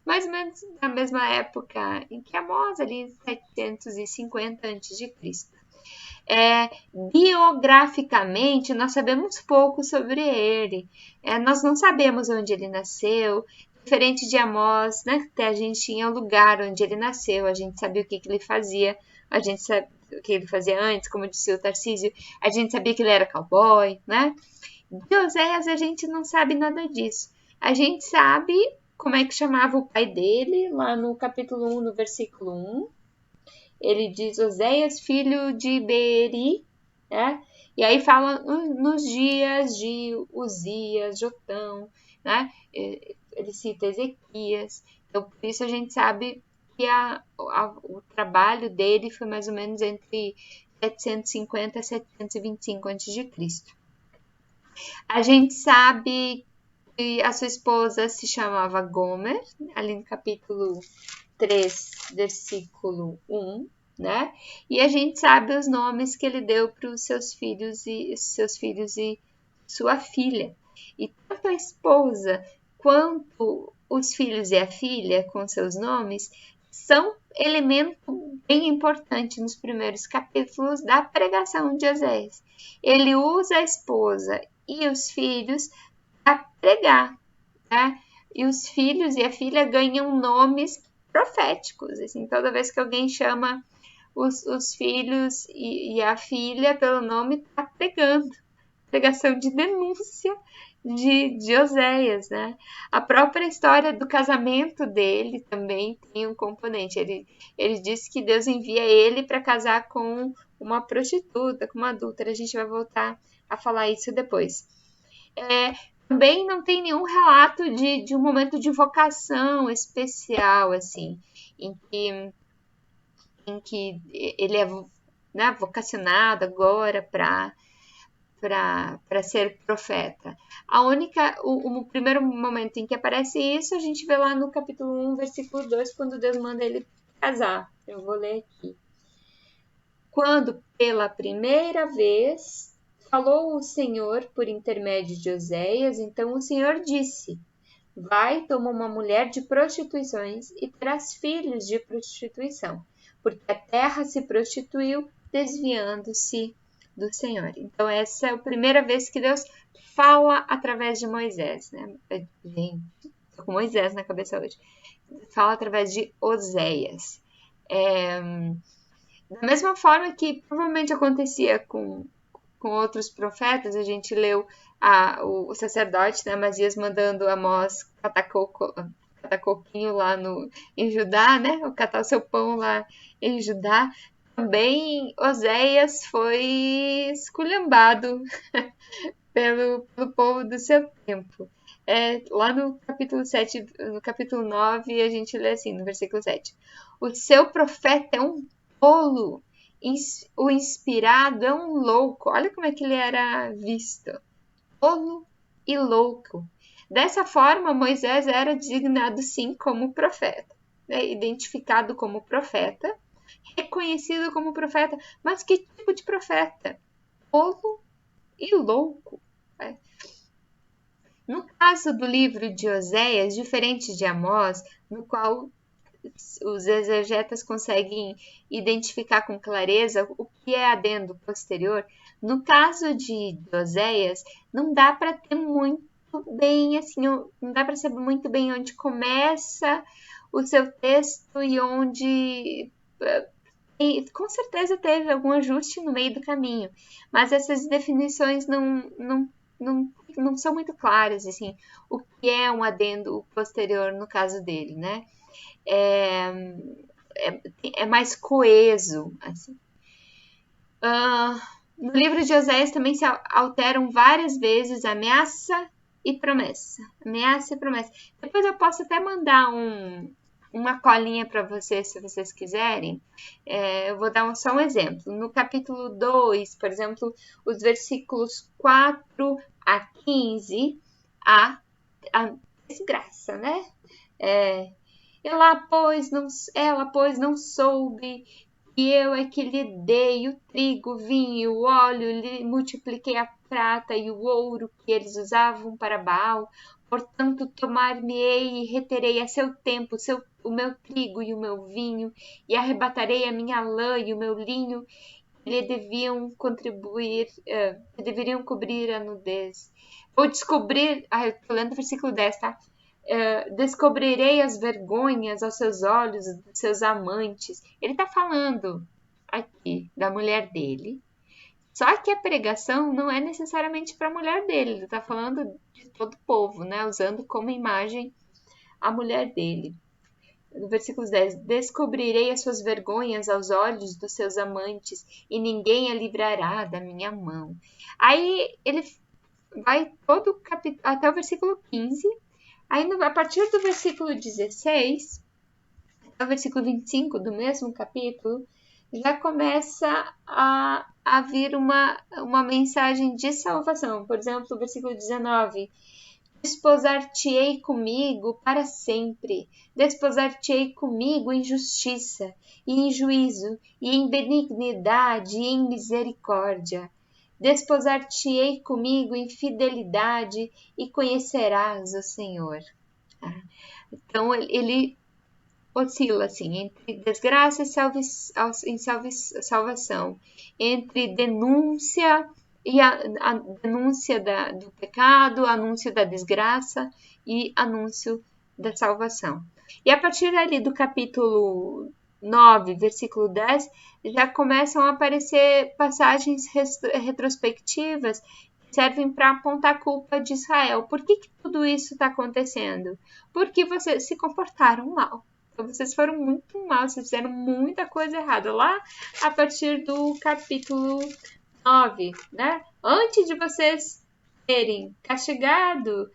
Mais ou menos na mesma época em que Amós, ali em 750 a.C. Biograficamente, nós sabemos pouco sobre ele. Nós não sabemos onde ele nasceu. Diferente de Amós, né? A gente tinha o lugar onde ele nasceu, a gente sabia o que ele fazia, a gente sabia o que ele fazia antes, como disse o Tarcísio, a gente sabia que ele era cowboy, né? De Oséias, a gente não sabe nada disso. A gente sabe como é que chamava o pai dele, lá no capítulo 1, no versículo 1. Ele diz Oséias, filho de Beeri, né? E aí fala nos dias de Uzias, Jotão, né? Ele cita Ezequias. Então, por isso a gente sabe que o trabalho dele foi mais ou menos entre 750 e 725 a.C. A gente sabe que a sua esposa se chamava Gomer, ali no capítulo 3, versículo 1, né? E a gente sabe os nomes que ele deu para os seus filhos e sua filha. E tanto a esposa quanto os filhos e a filha, com seus nomes, são elemento bem importante nos primeiros capítulos da pregação de Oséias. Ele usa a esposa e os filhos para pregar, né? E os filhos e a filha ganham nomes proféticos, assim, toda vez que alguém chama os filhos e a filha pelo nome, está pregando, pregação de denúncia de Oséias, né? A própria história do casamento dele também tem um componente, ele disse que Deus envia ele para casar com uma prostituta, com uma adúltera, a gente vai voltar a falar isso depois. Também não tem nenhum relato de um momento de vocação especial, assim, em que ele é, né, vocacionado agora para ser profeta. O primeiro momento em que aparece isso, a gente vê lá no capítulo 1, versículo 2, quando Deus manda ele casar. Eu vou ler aqui. Quando pela primeira vez falou o Senhor por intermédio de Oséias, então o Senhor disse: vai, toma uma mulher de prostituições e terás filhos de prostituição, porque a terra se prostituiu, desviando-se do Senhor. Então essa é a primeira vez que Deus fala através de Moisés, né? Gente, tô com Moisés na cabeça hoje. Fala através de Oséias. Da mesma forma que provavelmente acontecia com outros profetas, a gente leu o sacerdote, né, Amazias, mandando Amós catar coquinho lá em Judá, né, ou catar o seu pão lá em Judá. também Oséias foi esculhambado pelo povo do seu tempo. Lá no capítulo 7, no capítulo 9, a gente lê assim, no versículo 7. O seu profeta é um tolo, o inspirado é um louco. Olha como é que ele era visto. Tolo e louco. Dessa forma, Moisés era designado sim como profeta, né? Identificado como profeta, reconhecido como profeta. Mas que tipo de profeta? Tolo e louco. Né? No caso do livro de Oséias, diferente de Amós, no qual os exegetas conseguem identificar com clareza o que é adendo posterior, no caso de Oséias, não dá para ter muito bem, assim, não dá para saber muito bem onde começa o seu texto e onde... com certeza teve algum ajuste no meio do caminho, mas essas definições não são muito claras, assim, o que é um adendo posterior no caso dele, né? É mais coeso, assim. No livro de Oséias também se alteram várias vezes ameaça e promessa. Ameaça e promessa. Depois eu posso até mandar uma colinha para vocês, se vocês quiserem. Eu vou dar só um exemplo. No capítulo 2, por exemplo, os versículos 4 a 15, a desgraça, né? Ela, pois, não soube que eu é que lhe dei o trigo, o vinho, o óleo, lhe multipliquei a prata e o ouro que eles usavam para Baal. Portanto, tomar-me-ei e reterei a seu tempo o meu trigo e o meu vinho, e arrebatarei a minha lã e o meu linho, lhe deveriam cobrir a nudez. Vou descobrir, estou lendo o versículo 10, tá? Descobrirei as vergonhas aos seus olhos, dos seus amantes. Ele está falando aqui da mulher dele, só que a pregação não é necessariamente para a mulher dele, ele está falando de todo o povo, né? Usando como imagem a mulher dele. No versículo 10, descobrirei as suas vergonhas aos olhos dos seus amantes, e ninguém a livrará da minha mão. Aí ele vai todo o capítulo, até o versículo 15, aí a partir do versículo 16 até o versículo 25 do mesmo capítulo, já começa a vir uma mensagem de salvação. Por exemplo, o versículo 19: desposar-te-ei comigo para sempre, desposar-te-ei comigo em justiça, e em juízo, e em benignidade, e em misericórdia. Desposar-te-ei comigo em fidelidade, e conhecerás o Senhor. Então, ele oscila assim, entre desgraça e salvação, entre denúncia e a denúncia do pecado, anúncio da desgraça e anúncio da salvação. E a partir ali do capítulo 9, versículo 10, já começam a aparecer passagens retrospectivas que servem para apontar a culpa de Israel. Por que tudo isso está acontecendo? Porque vocês se comportaram mal. Então, vocês foram muito mal, vocês fizeram muita coisa errada. Lá, a partir do capítulo 9, né? Antes de vocês terem castigado,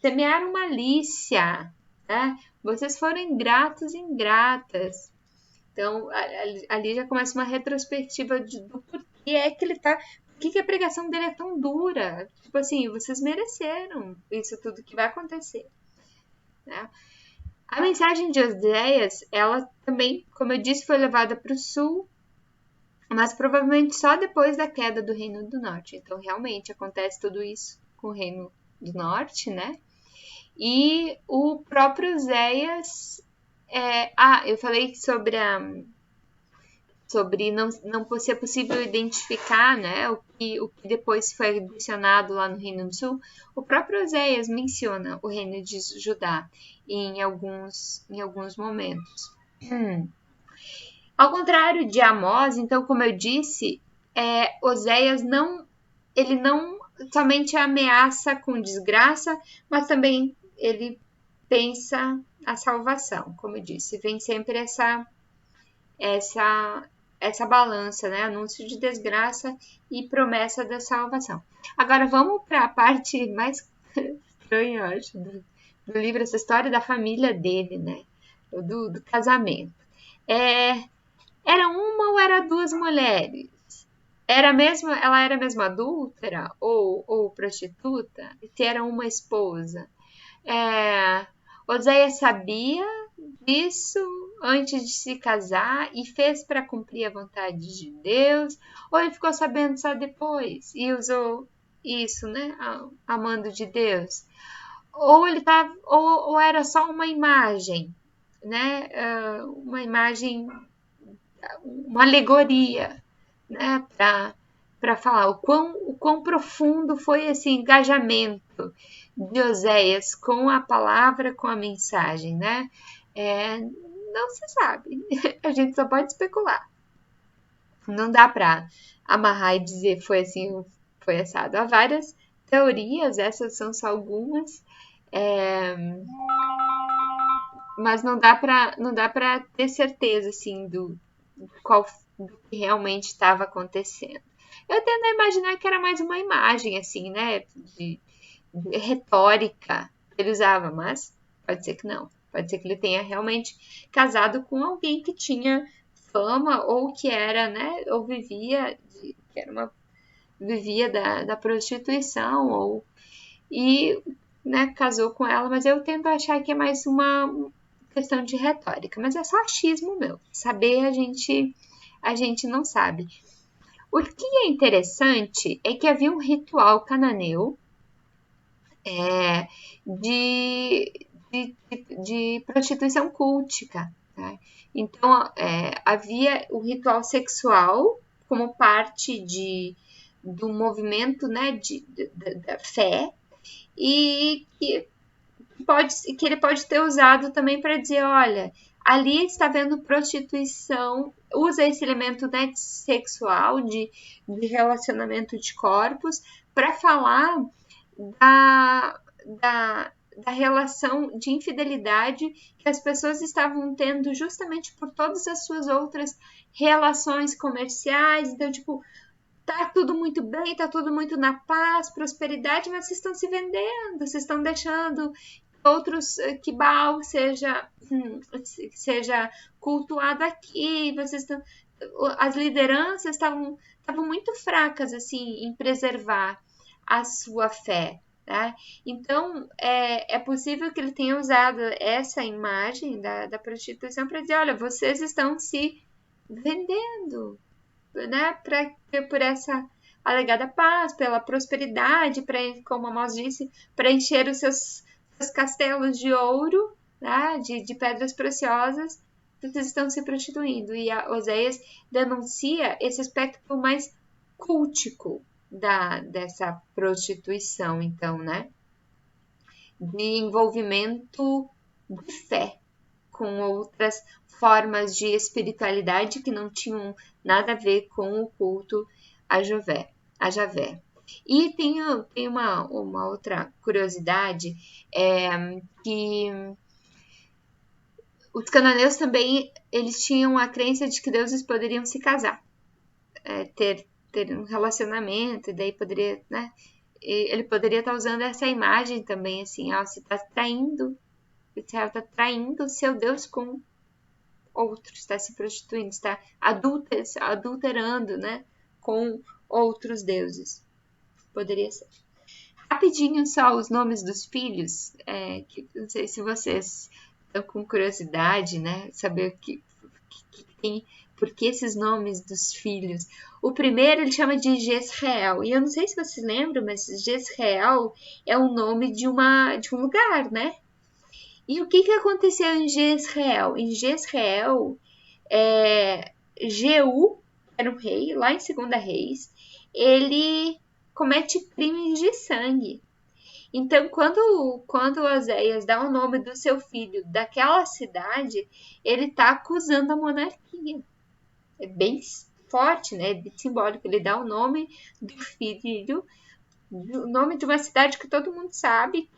semearam malícia, né? Vocês foram ingratos e ingratas. Então, ali já começa uma retrospectiva do porquê é que ele tá... Por que a pregação dele é tão dura? Tipo assim, vocês mereceram isso tudo que vai acontecer, né? A mensagem de Oséias, ela também, como eu disse, foi levada para o sul, mas provavelmente só depois da queda do Reino do Norte. Então, realmente, acontece tudo isso com o Reino do Norte, né? E o próprio Oséias... eu falei sobre não ser possível identificar, né, o que depois foi adicionado lá no Reino do Sul. O próprio Oséias menciona o Reino de Judá em alguns momentos. Ao contrário de Amós, então, como eu disse, Oséias ele não somente ameaça com desgraça, mas também ele pensa a salvação, como eu disse. Vem sempre essa essa balança, né? Anúncio de desgraça e promessa da salvação. Agora vamos para a parte mais estranha, eu acho, do livro, essa história da família dele, né? Do casamento. Era uma ou era duas mulheres? Ela era mesmo adúltera ou prostituta? Se era uma esposa? Oséias sabia disso antes de se casar e fez para cumprir a vontade de Deus? Ou ele ficou sabendo só depois e usou isso, né? A mando de Deus? Ou era só uma imagem, né? Uma imagem, uma alegoria, né? Para falar o quão profundo foi esse engajamento de Oséias com a palavra, com a mensagem, né? Não se sabe. A gente só pode especular. Não dá para amarrar e dizer foi assim, foi assado. Há várias teorias, essas são só algumas. Mas não dá para ter certeza assim do que realmente estava acontecendo. Eu tendo a imaginar que era mais uma imagem assim, né, de retórica que ele usava, mas pode ser que não. Pode ser que ele tenha realmente casado com alguém que tinha fama ou que era, né, ou vivia da prostituição né, casou com ela, mas eu tento achar que é mais uma questão de retórica, mas é só achismo meu. Saber a gente não sabe. O que é interessante é que havia um ritual cananeu de prostituição cultica. Tá? Então, havia o ritual sexual como parte do movimento, né, da fé, e que ele pode ter usado também para dizer, olha, ali está havendo prostituição, usa esse elemento, né, sexual, de relacionamento de corpos, para falar da relação de infidelidade que as pessoas estavam tendo justamente por todas as suas outras relações comerciais. Então, tipo, tá tudo muito bem, tá tudo muito na paz, prosperidade, mas vocês estão se vendendo, vocês estão deixando outros quibal seja cultuado aqui, as lideranças estavam muito fracas assim em preservar a sua fé, tá? Então é possível que ele tenha usado essa imagem da prostituição para dizer, olha, vocês estão se vendendo, né, por essa alegada paz, pela prosperidade, como a Amós disse, para encher os seus castelos de ouro, né, de pedras preciosas, vocês estão se prostituindo. E a Oséias denuncia esse aspecto mais cultico dessa prostituição, então, né, de envolvimento de fé com outras formas de espiritualidade que não tinham nada a ver com o culto a Javé. E tem uma outra curiosidade, que os cananeus também, eles tinham a crença de que deuses poderiam se casar, ter um relacionamento, e daí poderia, né, ele poderia estar usando essa imagem também, assim, você está traindo, Israel está traindo o seu Deus com outros, está se prostituindo, está adulterando, né, com outros deuses. Poderia ser. Rapidinho só os nomes dos filhos, que não sei se vocês estão com curiosidade, né, saber o que tem, por que esses nomes dos filhos. O primeiro ele chama de Jezreel, e eu não sei se vocês lembram, mas Jezreel é o nome de um lugar, né? E o que aconteceu em Jezreel? Em Jezreel, Jeú, era um rei, lá em 2 Reis, ele comete crimes de sangue. Então, quando Oséias dá o nome do seu filho daquela cidade, ele está acusando a monarquia. É bem forte, né? É bem simbólico. Ele dá o nome do filho, o nome de uma cidade que todo mundo sabe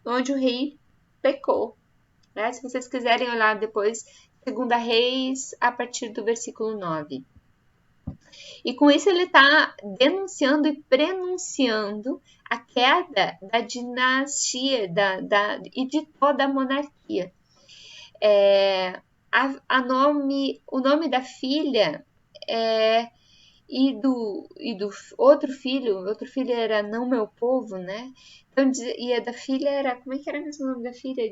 onde o rei pecou. Né? Se vocês quiserem olhar depois, Segunda Reis, a partir do versículo 9. E com isso ele está denunciando e prenunciando a queda da dinastia e de toda a monarquia. O nome da filha e do outro filho era Não Meu Povo, né? Então, e a da filha era, como é que era mesmo o nome da filha?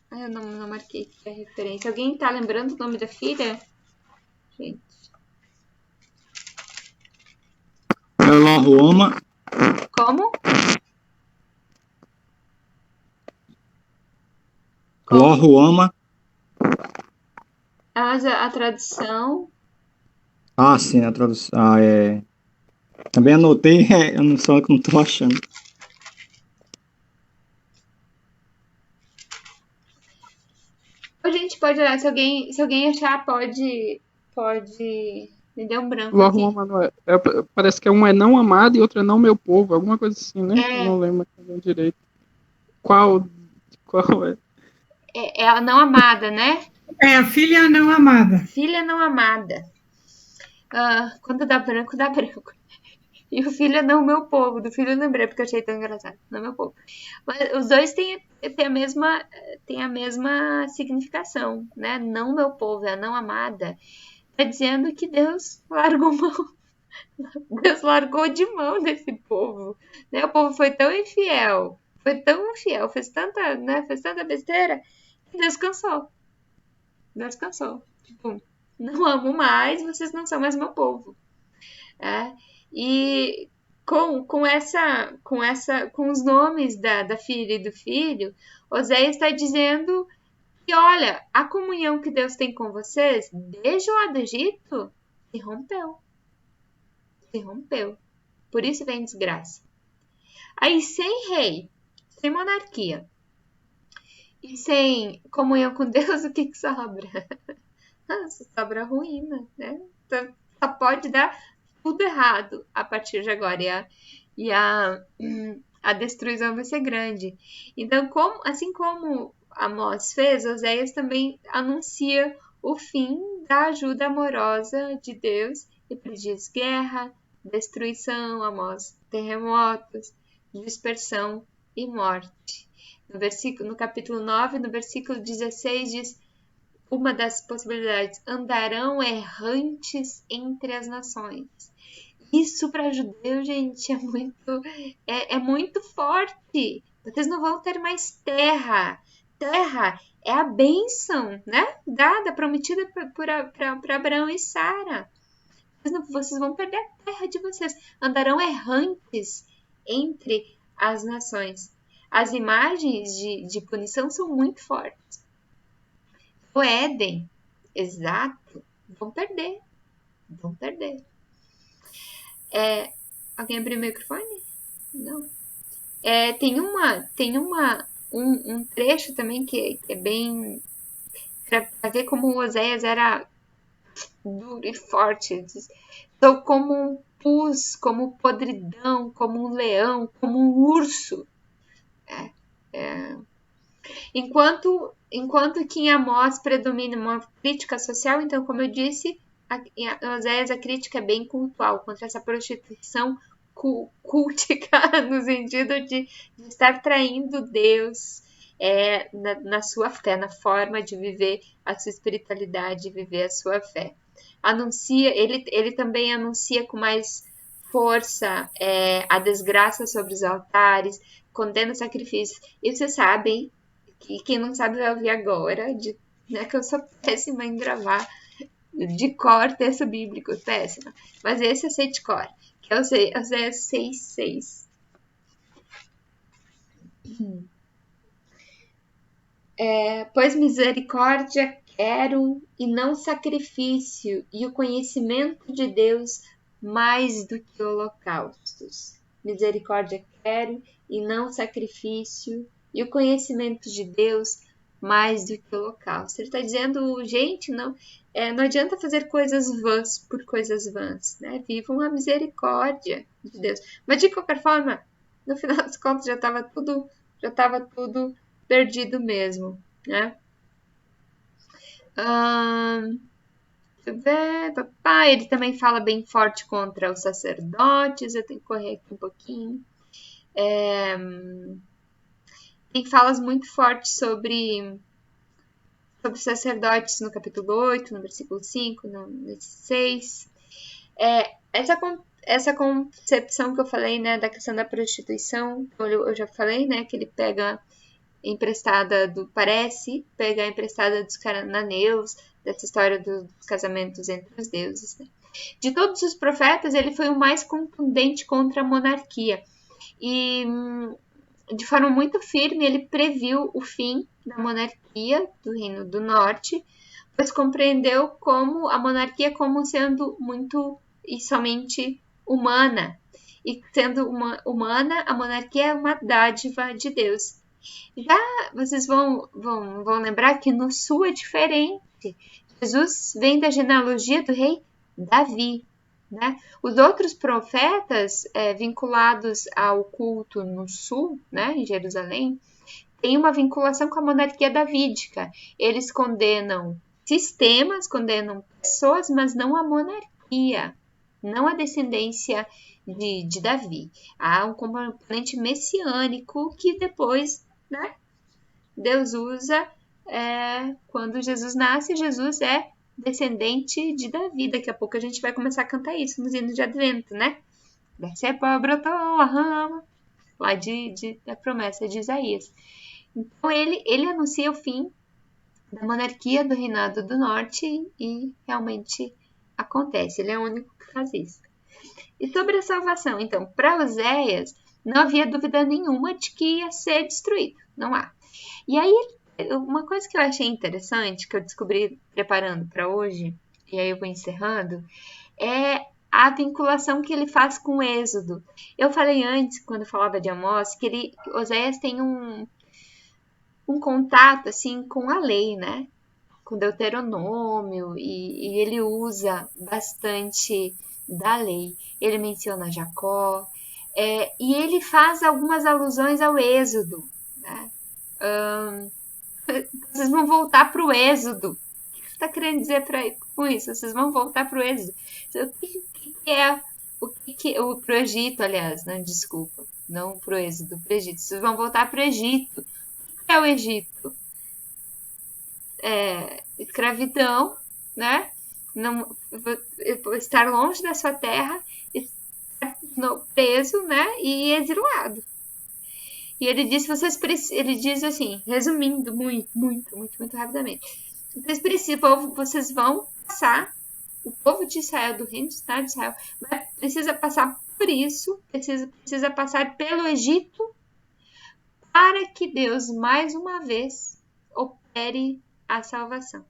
Eu não marquei aqui a referência. Alguém tá lembrando o nome da filha? Gente. Lohuama. Como? Lohuama. A tradução. Sim, a tradução. Também anotei, eu não tô achando. A gente pode olhar, se alguém achar, pode. Me deu um branco aqui. Lohuama parece que um é não amado e outro é não meu povo, alguma coisa assim, né? Eu não lembro direito. Qual é? É a não amada, né? A filha não amada. Filha não amada. Quando dá branco, dá branco. E o filho é Não Meu Povo. Do filho eu lembrei porque eu achei tão engraçado. Não Meu Povo. Mas os dois têm a mesma significação, né? Não Meu Povo, é a não amada. Está dizendo que Deus largou mão. Deus largou de mão desse povo. Né? O povo foi tão infiel, fez tanta besteira, que Deus cansou. Tipo, não amo mais, vocês não são mais meu povo. E com os nomes da filha e do filho, Oséias está dizendo que, olha, a comunhão que Deus tem com vocês, desde lá do Egito, se rompeu. Por isso vem desgraça. Aí, sem rei, sem monarquia e sem comunhão com Deus, o que sobra? Sobra ruína, né? Então, só pode dar tudo errado a partir de agora. E a destruição vai ser grande. Então, assim como Amós fez, Oséias também anuncia o fim da ajuda amorosa de Deus e prediz guerra, destruição, Amós, terremotos, dispersão e morte. No capítulo 9, no versículo 16, diz uma das possibilidades: andarão errantes entre as nações. Isso para judeu, gente, é muito forte. Vocês não vão ter mais terra. Terra é a bênção, né? Dada, prometida para Abraão e Sara. Vocês vão perder a terra de vocês. Andarão errantes entre as nações. As imagens de punição são muito fortes. O Éden, exato, vão perder. Alguém abriu o microfone? Não. Tem um trecho também que é bem para ver como o Oséias era duro e forte. Sou como um pus, como podridão, como um leão, como um urso. Enquanto que em Amós predomina uma crítica social, então, como eu disse, em Oséias a crítica é bem cultual, contra essa prostituição cultica, no sentido de estar traindo Deus na sua fé, na forma de viver a sua espiritualidade, viver a sua fé. Ele também anuncia com mais força a desgraça sobre os altares, condena sacrifícios. E vocês sabem, que quem não sabe vai ouvir agora, que eu sou péssima em gravar de cor texto bíblico, péssima. Mas esse eu sei de cor, que é Oséias 6:6. Pois misericórdia quero e não sacrifício, e o conhecimento de Deus mais do que holocaustos. Misericórdia quero e não sacrifício, e o conhecimento de Deus mais do que holocausto. Ele está dizendo, gente, não adianta fazer coisas vãs por coisas vãs, né? Vivam a misericórdia de Deus. Mas de qualquer forma, no final das contas já estava tudo perdido mesmo, né? Deixa eu ver. Papai, ele também fala bem forte contra os sacerdotes. Eu tenho que correr aqui um pouquinho. Tem falas muito fortes sobre os sacerdotes no capítulo 8, no versículo 5, no 6. Essa concepção que eu falei, né, da questão da prostituição, eu já falei, né, que ele pega emprestada parece pegar emprestada dos cananeus, dessa história dos casamentos entre os deuses, né? De todos os profetas, ele foi o mais contundente contra a monarquia. E de forma muito firme, ele previu o fim da monarquia do Reino do Norte, pois compreendeu como a monarquia como sendo muito e somente humana. E sendo humana, a monarquia é uma dádiva de Deus. Já vocês vão lembrar que no sul é diferente. Jesus vem da genealogia do rei Davi, né? Os outros profetas vinculados ao culto no sul, né, em Jerusalém, têm uma vinculação com a monarquia davídica. Eles condenam sistemas, condenam pessoas, mas não a monarquia, não a descendência de Davi. Há um componente messiânico que depois, né, Deus usa quando Jesus nasce. Jesus é descendente de Davi. Daqui a pouco a gente vai começar a cantar isso nos hinos de Advento, né? Desce a brotou a rama, lá da promessa de Isaías. Então ele anuncia o fim da monarquia do reinado do norte e realmente acontece. Ele é o único que faz isso. E sobre a salvação, então, para Oséias, não havia dúvida nenhuma de que ia ser destruído. Não há. E aí, uma coisa que eu achei interessante, que eu descobri preparando para hoje, e aí eu vou encerrando, é a vinculação que ele faz com o Êxodo. Eu falei antes, quando eu falava de Amós, que Oséias tem um contato assim com a lei, né? Com Deuteronômio, e ele usa bastante da lei. Ele menciona Jacó, e ele faz algumas alusões ao Êxodo, né? Vocês vão voltar para o Êxodo. O que você está querendo dizer com isso? Vocês vão voltar para o Êxodo. O que é para o Egito, aliás, não, desculpa, não para o Êxodo, para o Egito. Vocês vão voltar para o Egito. O que é o Egito? Escravidão, né? Não, estar longe da sua terra, estar preso, né? E exilado. E ele diz assim, resumindo muito rapidamente. Vocês vão passar, o povo de Israel, do reino de Israel, precisa passar por isso, precisa passar pelo Egito, para que Deus, mais uma vez, opere a salvação.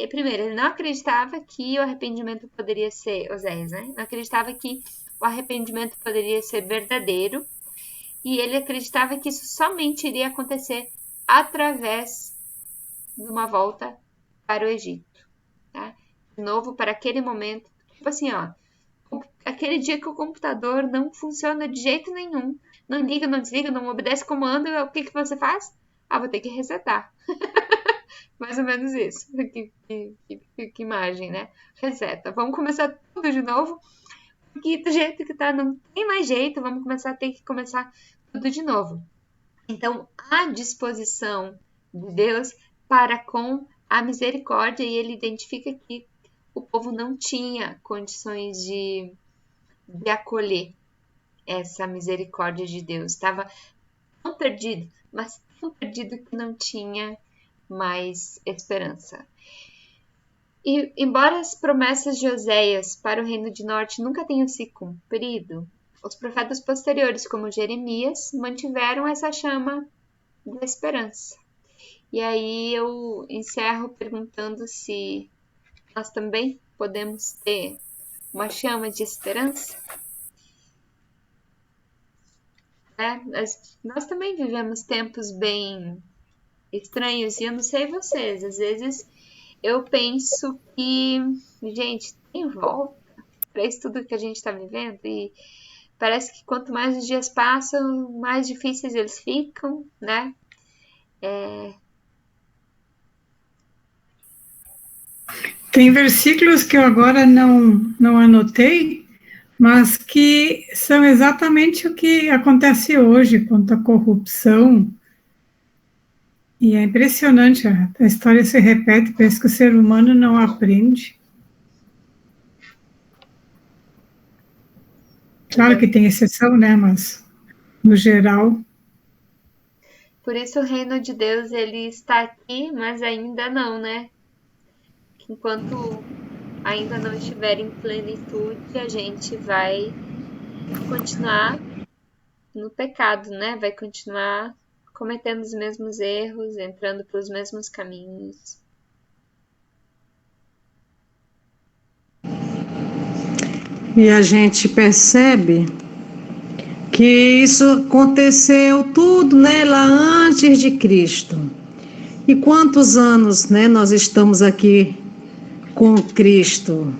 Primeiro, ele não acreditava que o arrependimento poderia ser, Oséias, né? Não acreditava que o arrependimento poderia ser verdadeiro, e ele acreditava que isso somente iria acontecer através de uma volta para o Egito, tá? De novo, para aquele momento, tipo assim, ó, aquele dia que o computador não funciona de jeito nenhum, não liga, não desliga, não obedece comando, o que você faz? Vou ter que resetar. Mais ou menos isso. Que imagem, né? Reseta. Vamos começar tudo de novo. Porque do jeito que tá, não tem mais jeito. Vamos ter que começar tudo de novo. Então, a disposição de Deus para com a misericórdia. E ele identifica que o povo não tinha condições de acolher essa misericórdia de Deus. Estava tão perdido, mas tão perdido que não tinha mais esperança. E embora as promessas de Oséias para o reino de norte nunca tenham se cumprido, os profetas posteriores, como Jeremias, mantiveram essa chama da esperança. E aí eu encerro perguntando se nós também podemos ter uma chama de esperança. Nós também vivemos tempos bem estranhos, e eu não sei vocês, às vezes eu penso que, gente, tem volta para isso tudo que a gente está vivendo, e parece que quanto mais os dias passam, mais difíceis eles ficam, né? Tem versículos que eu agora não anotei, mas que são exatamente o que acontece hoje quanto à corrupção. E é impressionante, a história se repete, parece que o ser humano não aprende. Claro que tem exceção, né? Mas, no geral... Por isso o reino de Deus, ele está aqui, mas ainda não, né? Enquanto ainda não estiver em plenitude, a gente vai continuar no pecado, né? Vai continuar cometendo os mesmos erros, entrando pelos mesmos caminhos. E a gente percebe que isso aconteceu tudo, né, lá antes de Cristo. E quantos anos, né, nós estamos aqui com Cristo,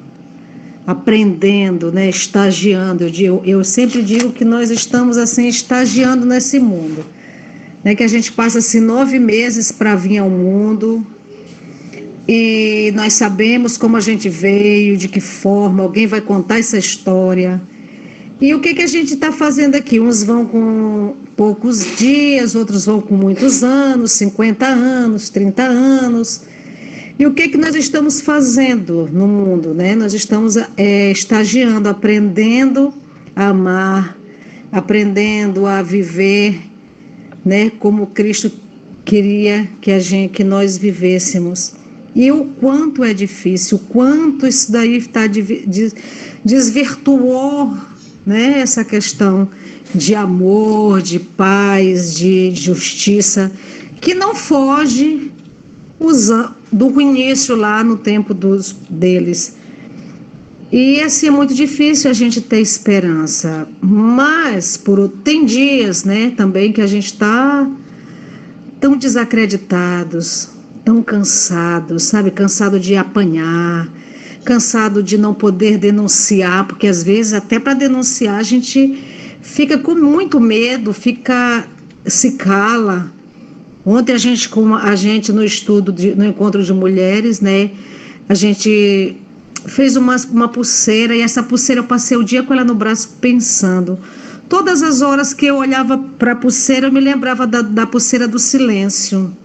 aprendendo, né, estagiando. Eu sempre digo que nós estamos assim estagiando nesse mundo, né, que a gente passa assim 9 meses para vir ao mundo. E nós sabemos como a gente veio, de que forma, alguém vai contar essa história. E o que a gente está fazendo aqui? Uns vão com poucos dias, outros vão com muitos anos, 50 anos, 30 anos. E o que nós estamos fazendo no mundo, né? Nós estamos estagiando, aprendendo a amar, aprendendo a viver, né? Como Cristo queria que nós vivêssemos. E o quanto é difícil, o quanto isso daí desvirtuou, né, essa questão de amor, de paz, de justiça, que não foge do início lá no tempo deles. E assim é muito difícil a gente ter esperança, mas tem dias, né, também que a gente está tão desacreditados, tão cansados, sabe, cansado de apanhar, cansado de não poder denunciar, porque às vezes até para denunciar a gente fica com muito medo, se cala. Ontem com a gente no estudo, no encontro de mulheres, né, a gente fez uma pulseira, e essa pulseira eu passei o dia com ela no braço pensando. Todas as horas que eu olhava para a pulseira, eu me lembrava da pulseira do silêncio.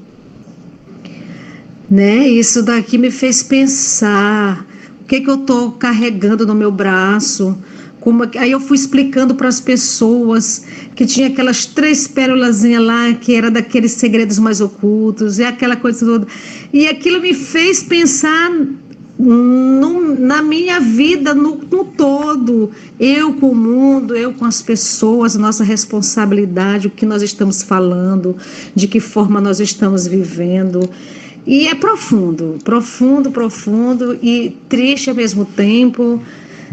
Né? Isso daqui me fez pensar o que eu estou carregando no meu braço. Aí eu fui explicando para as pessoas que tinha aquelas 3 pérolazinhas lá, que era daqueles segredos mais ocultos, e aquela coisa toda. E aquilo me fez pensar na minha vida, no todo. Eu com o mundo, eu com as pessoas, nossa responsabilidade, o que nós estamos falando, de que forma nós estamos vivendo. E é profundo, profundo, profundo e triste ao mesmo tempo,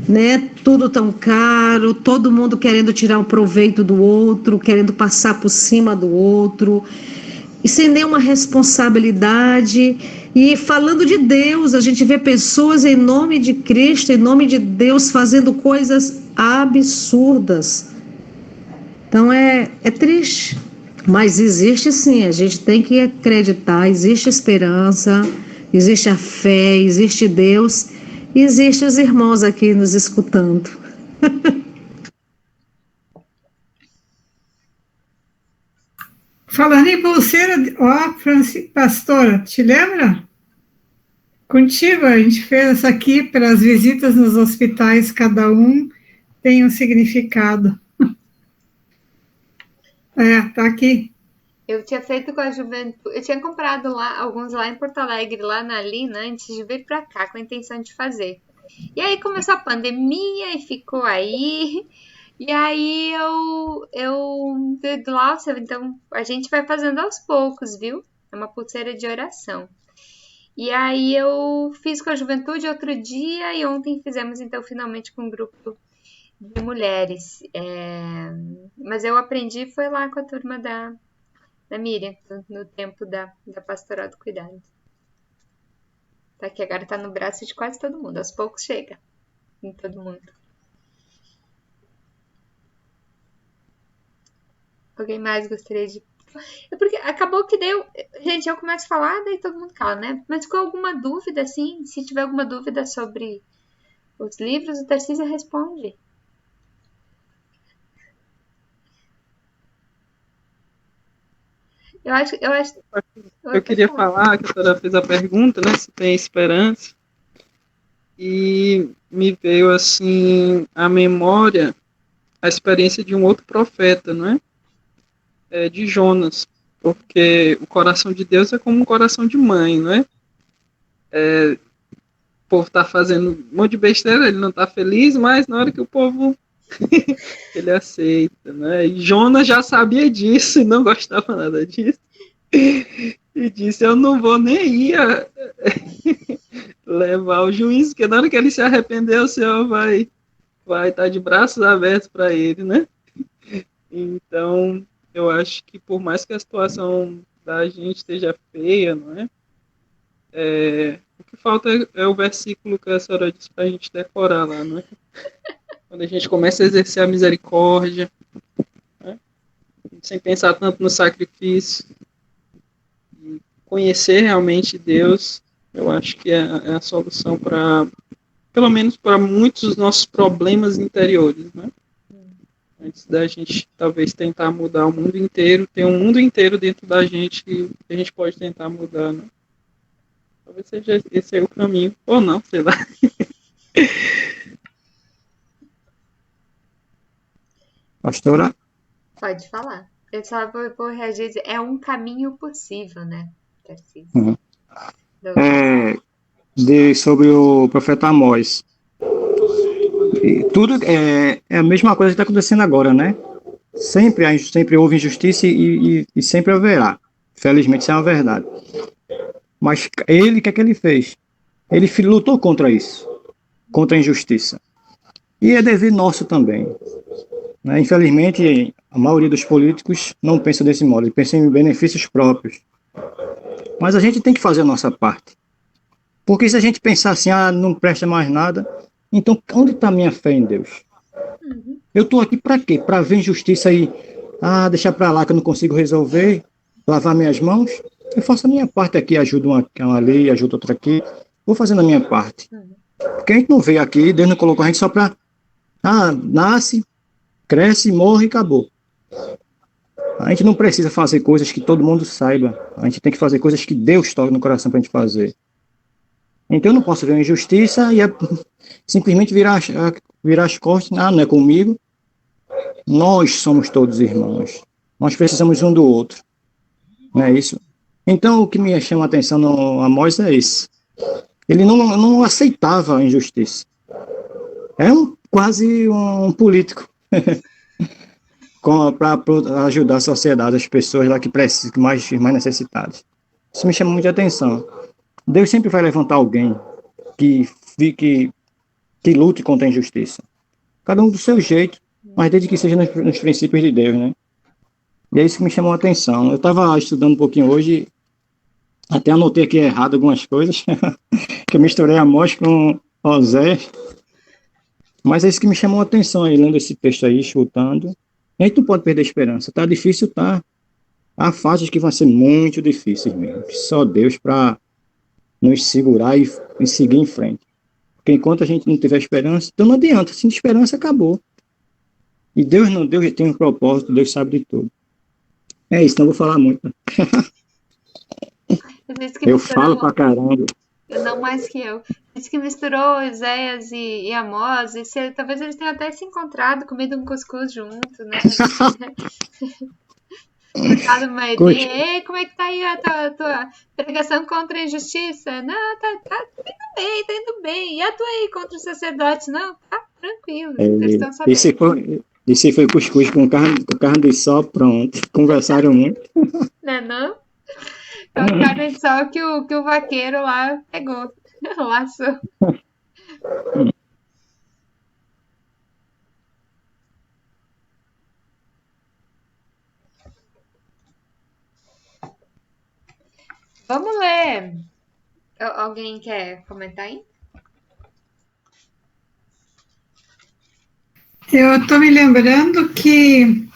né? Tudo tão caro, todo mundo querendo tirar um proveito do outro, querendo passar por cima do outro, e sem nenhuma responsabilidade. E falando de Deus, a gente vê pessoas em nome de Cristo, em nome de Deus, fazendo coisas absurdas. Então é triste. Mas existe sim, a gente tem que acreditar, existe esperança, existe a fé, existe Deus, e existe os irmãos aqui nos escutando. Falando em pulseira, pastora, te lembra? Contigo, a gente fez essa aqui para as visitas nos hospitais, cada um tem um significado. Tá aqui. Eu tinha feito com a juventude, eu tinha comprado alguns lá em Porto Alegre, lá na Lina, antes de vir para cá, com a intenção de fazer. E aí começou a pandemia e ficou aí. E aí eu Glaucia, então a gente vai fazendo aos poucos, viu? É uma pulseira de oração. E aí eu fiz com a juventude outro dia e ontem fizemos então finalmente com um grupo de mulheres. Mas eu aprendi foi lá com a turma da Miriam, no tempo da Pastoral do Cuidado. Tá aqui, agora tá no braço de quase todo mundo, aos poucos chega em todo mundo. Alguém mais gostaria de É porque acabou que deu. Gente, eu começo a falar, daí todo mundo cala, né? Mas ficou alguma dúvida, assim? Se tiver alguma dúvida sobre os livros, o Tarcísio responde. Eu queria falar que a senhora fez a pergunta, né? Se tem esperança. E me veio, assim, à memória a experiência de um outro profeta, não é? De Jonas. Porque o coração de Deus é como um coração de mãe, não é? O povo está fazendo um monte de besteira, ele não está feliz, mas na hora que o povo ele aceita, né? E Jonas já sabia disso e não gostava nada disso. E disse, eu não vou nem ir levar o juízo, porque na hora que ele se arrepender, o Senhor vai estar de braços abertos para ele, né? Então, eu acho que por mais que a situação da gente esteja feia, não é? O que falta é o versículo que a senhora disse para a gente decorar lá, não é? Quando a gente começa a exercer a misericórdia, né? Sem pensar tanto no sacrifício, e conhecer realmente Deus, eu acho que é a solução para, pelo menos para muitos dos nossos problemas interiores, né? Antes da gente talvez tentar mudar o mundo inteiro, tem um mundo inteiro dentro da gente que a gente pode tentar mudar, né? Talvez seja esse aí o caminho, ou não, sei lá. Pastora? Pode falar. Eu só vou reagir. É um caminho possível, né, Tarcísio? Uhum. Sobre o profeta Amós. E tudo é a mesma coisa que está acontecendo agora, né? Sempre houve injustiça e sempre haverá. Felizmente, isso é uma verdade. Mas ele, o que é que ele fez? Ele lutou contra isso, contra a injustiça. E é dever nosso também. Né? Infelizmente, a maioria dos políticos não pensa desse modo, eles pensam em benefícios próprios. Mas a gente tem que fazer a nossa parte. Porque se a gente pensar assim, não presta mais nada, então onde está a minha fé em Deus? Eu estou aqui para quê? Para ver injustiça e deixar para lá que eu não consigo resolver, lavar minhas mãos? Eu faço a minha parte aqui, ajudo uma ali, ajudo outra aqui, vou fazendo a minha parte. Porque a gente não veio aqui, Deus não colocou a gente só para nasce, cresce, morre e acabou. A gente não precisa fazer coisas que todo mundo saiba. A gente tem que fazer coisas que Deus toca no coração para a gente fazer. Então eu não posso ver uma injustiça e simplesmente virar as costas. Não é comigo. Nós somos todos irmãos. Nós precisamos um do outro. Não é isso? Então o que me chama a atenção no Amós é isso. Ele não aceitava a injustiça. É quase um político. Para ajudar a sociedade, as pessoas lá que precisam, mais necessitadas. Isso me chama muita atenção. Deus sempre vai levantar alguém que lute contra a injustiça. Cada um do seu jeito, mas desde que seja nos princípios de Deus, né? E é isso que me chamou a atenção. Eu estava estudando um pouquinho hoje, até anotei aqui errado algumas coisas, que eu misturei Amós com Osés. Mas é isso que me chamou a atenção aí, lendo esse texto aí, escutando. E a gente não pode perder a esperança. Tá difícil, tá? Há fases que vão ser muito difíceis mesmo. Só Deus para nos segurar e seguir em frente. Porque enquanto a gente não tiver esperança, então não adianta. Sem esperança, acabou. E Deus tem um propósito, Deus sabe de tudo. É isso, não vou falar muito. Eu falo pra caramba. Não mais que eu. Diz que misturou Oséias e Amós, talvez eles tenham até se encontrado, comido um cuscuz junto, né? Trocado uma ideia. Ei, como é que tá aí a tua pregação contra a injustiça? Não, tá indo bem. E a tua aí contra os sacerdotes? Não, tá tranquilo. Eles estão sabendo. E se foi cuscuz com carne de sol, pronto. Conversaram muito. Não? É o carne de sol que o vaqueiro lá pegou. Laçou. Vamos ler. Alguém quer comentar aí? Eu estou me lembrando que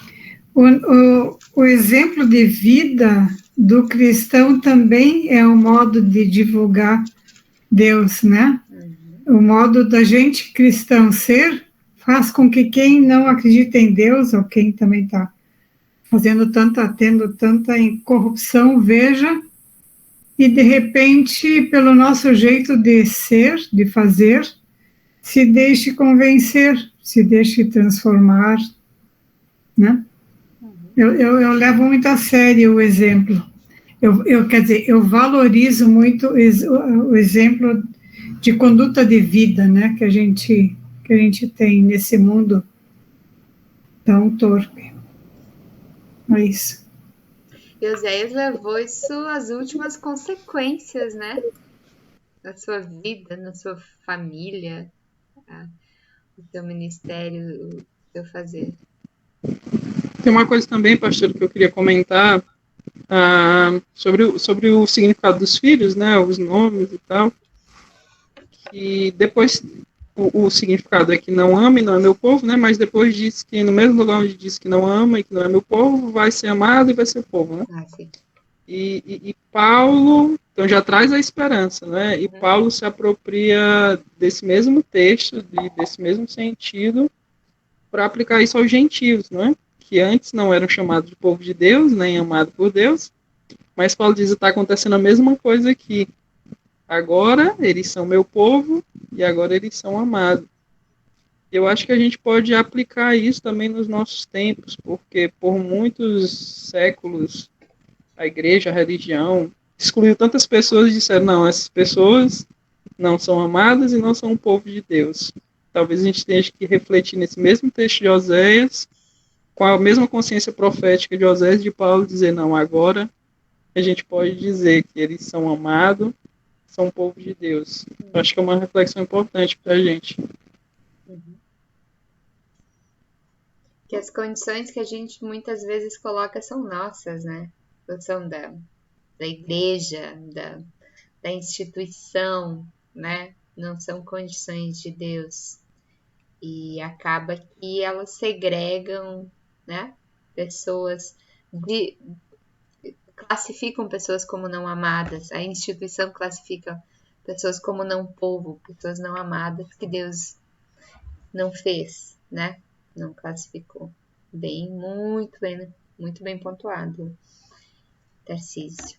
o exemplo de vida do cristão também é um modo de divulgar Deus, né? O modo da gente cristão ser faz com que quem não acredita em Deus, ou quem também está tendo tanta corrupção, veja, e de repente, pelo nosso jeito de ser, de fazer, se deixe convencer, se deixe transformar, né? Eu levo muito a sério o exemplo. Quer dizer, eu valorizo muito o exemplo de conduta de vida, né, que a gente tem nesse mundo tão torpe. É isso. E Oséias levou isso às últimas consequências, né? Na sua vida, na sua família, tá? O seu ministério, o seu fazer. Tem uma coisa também, pastor, que eu queria comentar sobre o significado dos filhos, né, os nomes e tal, que depois o significado é que não ama e não é meu povo, né, mas depois diz que no mesmo lugar onde diz que não ama e que não é meu povo, vai ser amado e vai ser povo, né? Sim. E Paulo, então já traz a esperança, né, e Paulo se apropria desse mesmo texto, desse mesmo sentido, para aplicar isso aos gentios, né, que antes não eram chamados de povo de Deus, nem amados por Deus, mas Paulo diz que está acontecendo a mesma coisa aqui. Agora eles são meu povo e agora eles são amados. Eu acho que a gente pode aplicar isso também nos nossos tempos, porque por muitos séculos a igreja, a religião, excluiu tantas pessoas e disseram, não, essas pessoas não são amadas e não são o povo de Deus. Talvez a gente tenha que refletir nesse mesmo texto de Oséias, com a mesma consciência profética de Oséias de Paulo, dizer, não, agora a gente pode dizer que eles são amados, são povo de Deus. Eu acho que é uma reflexão importante para a gente. Que as condições que a gente muitas vezes coloca são nossas, né? São da igreja, da instituição, né? Não são condições de Deus. E acaba que elas segregam, né? Pessoas, classificam pessoas como não amadas. A instituição classifica pessoas como não povo, pessoas não amadas que Deus não fez, né? Não classificou. Muito bem pontuado, Tarcísio.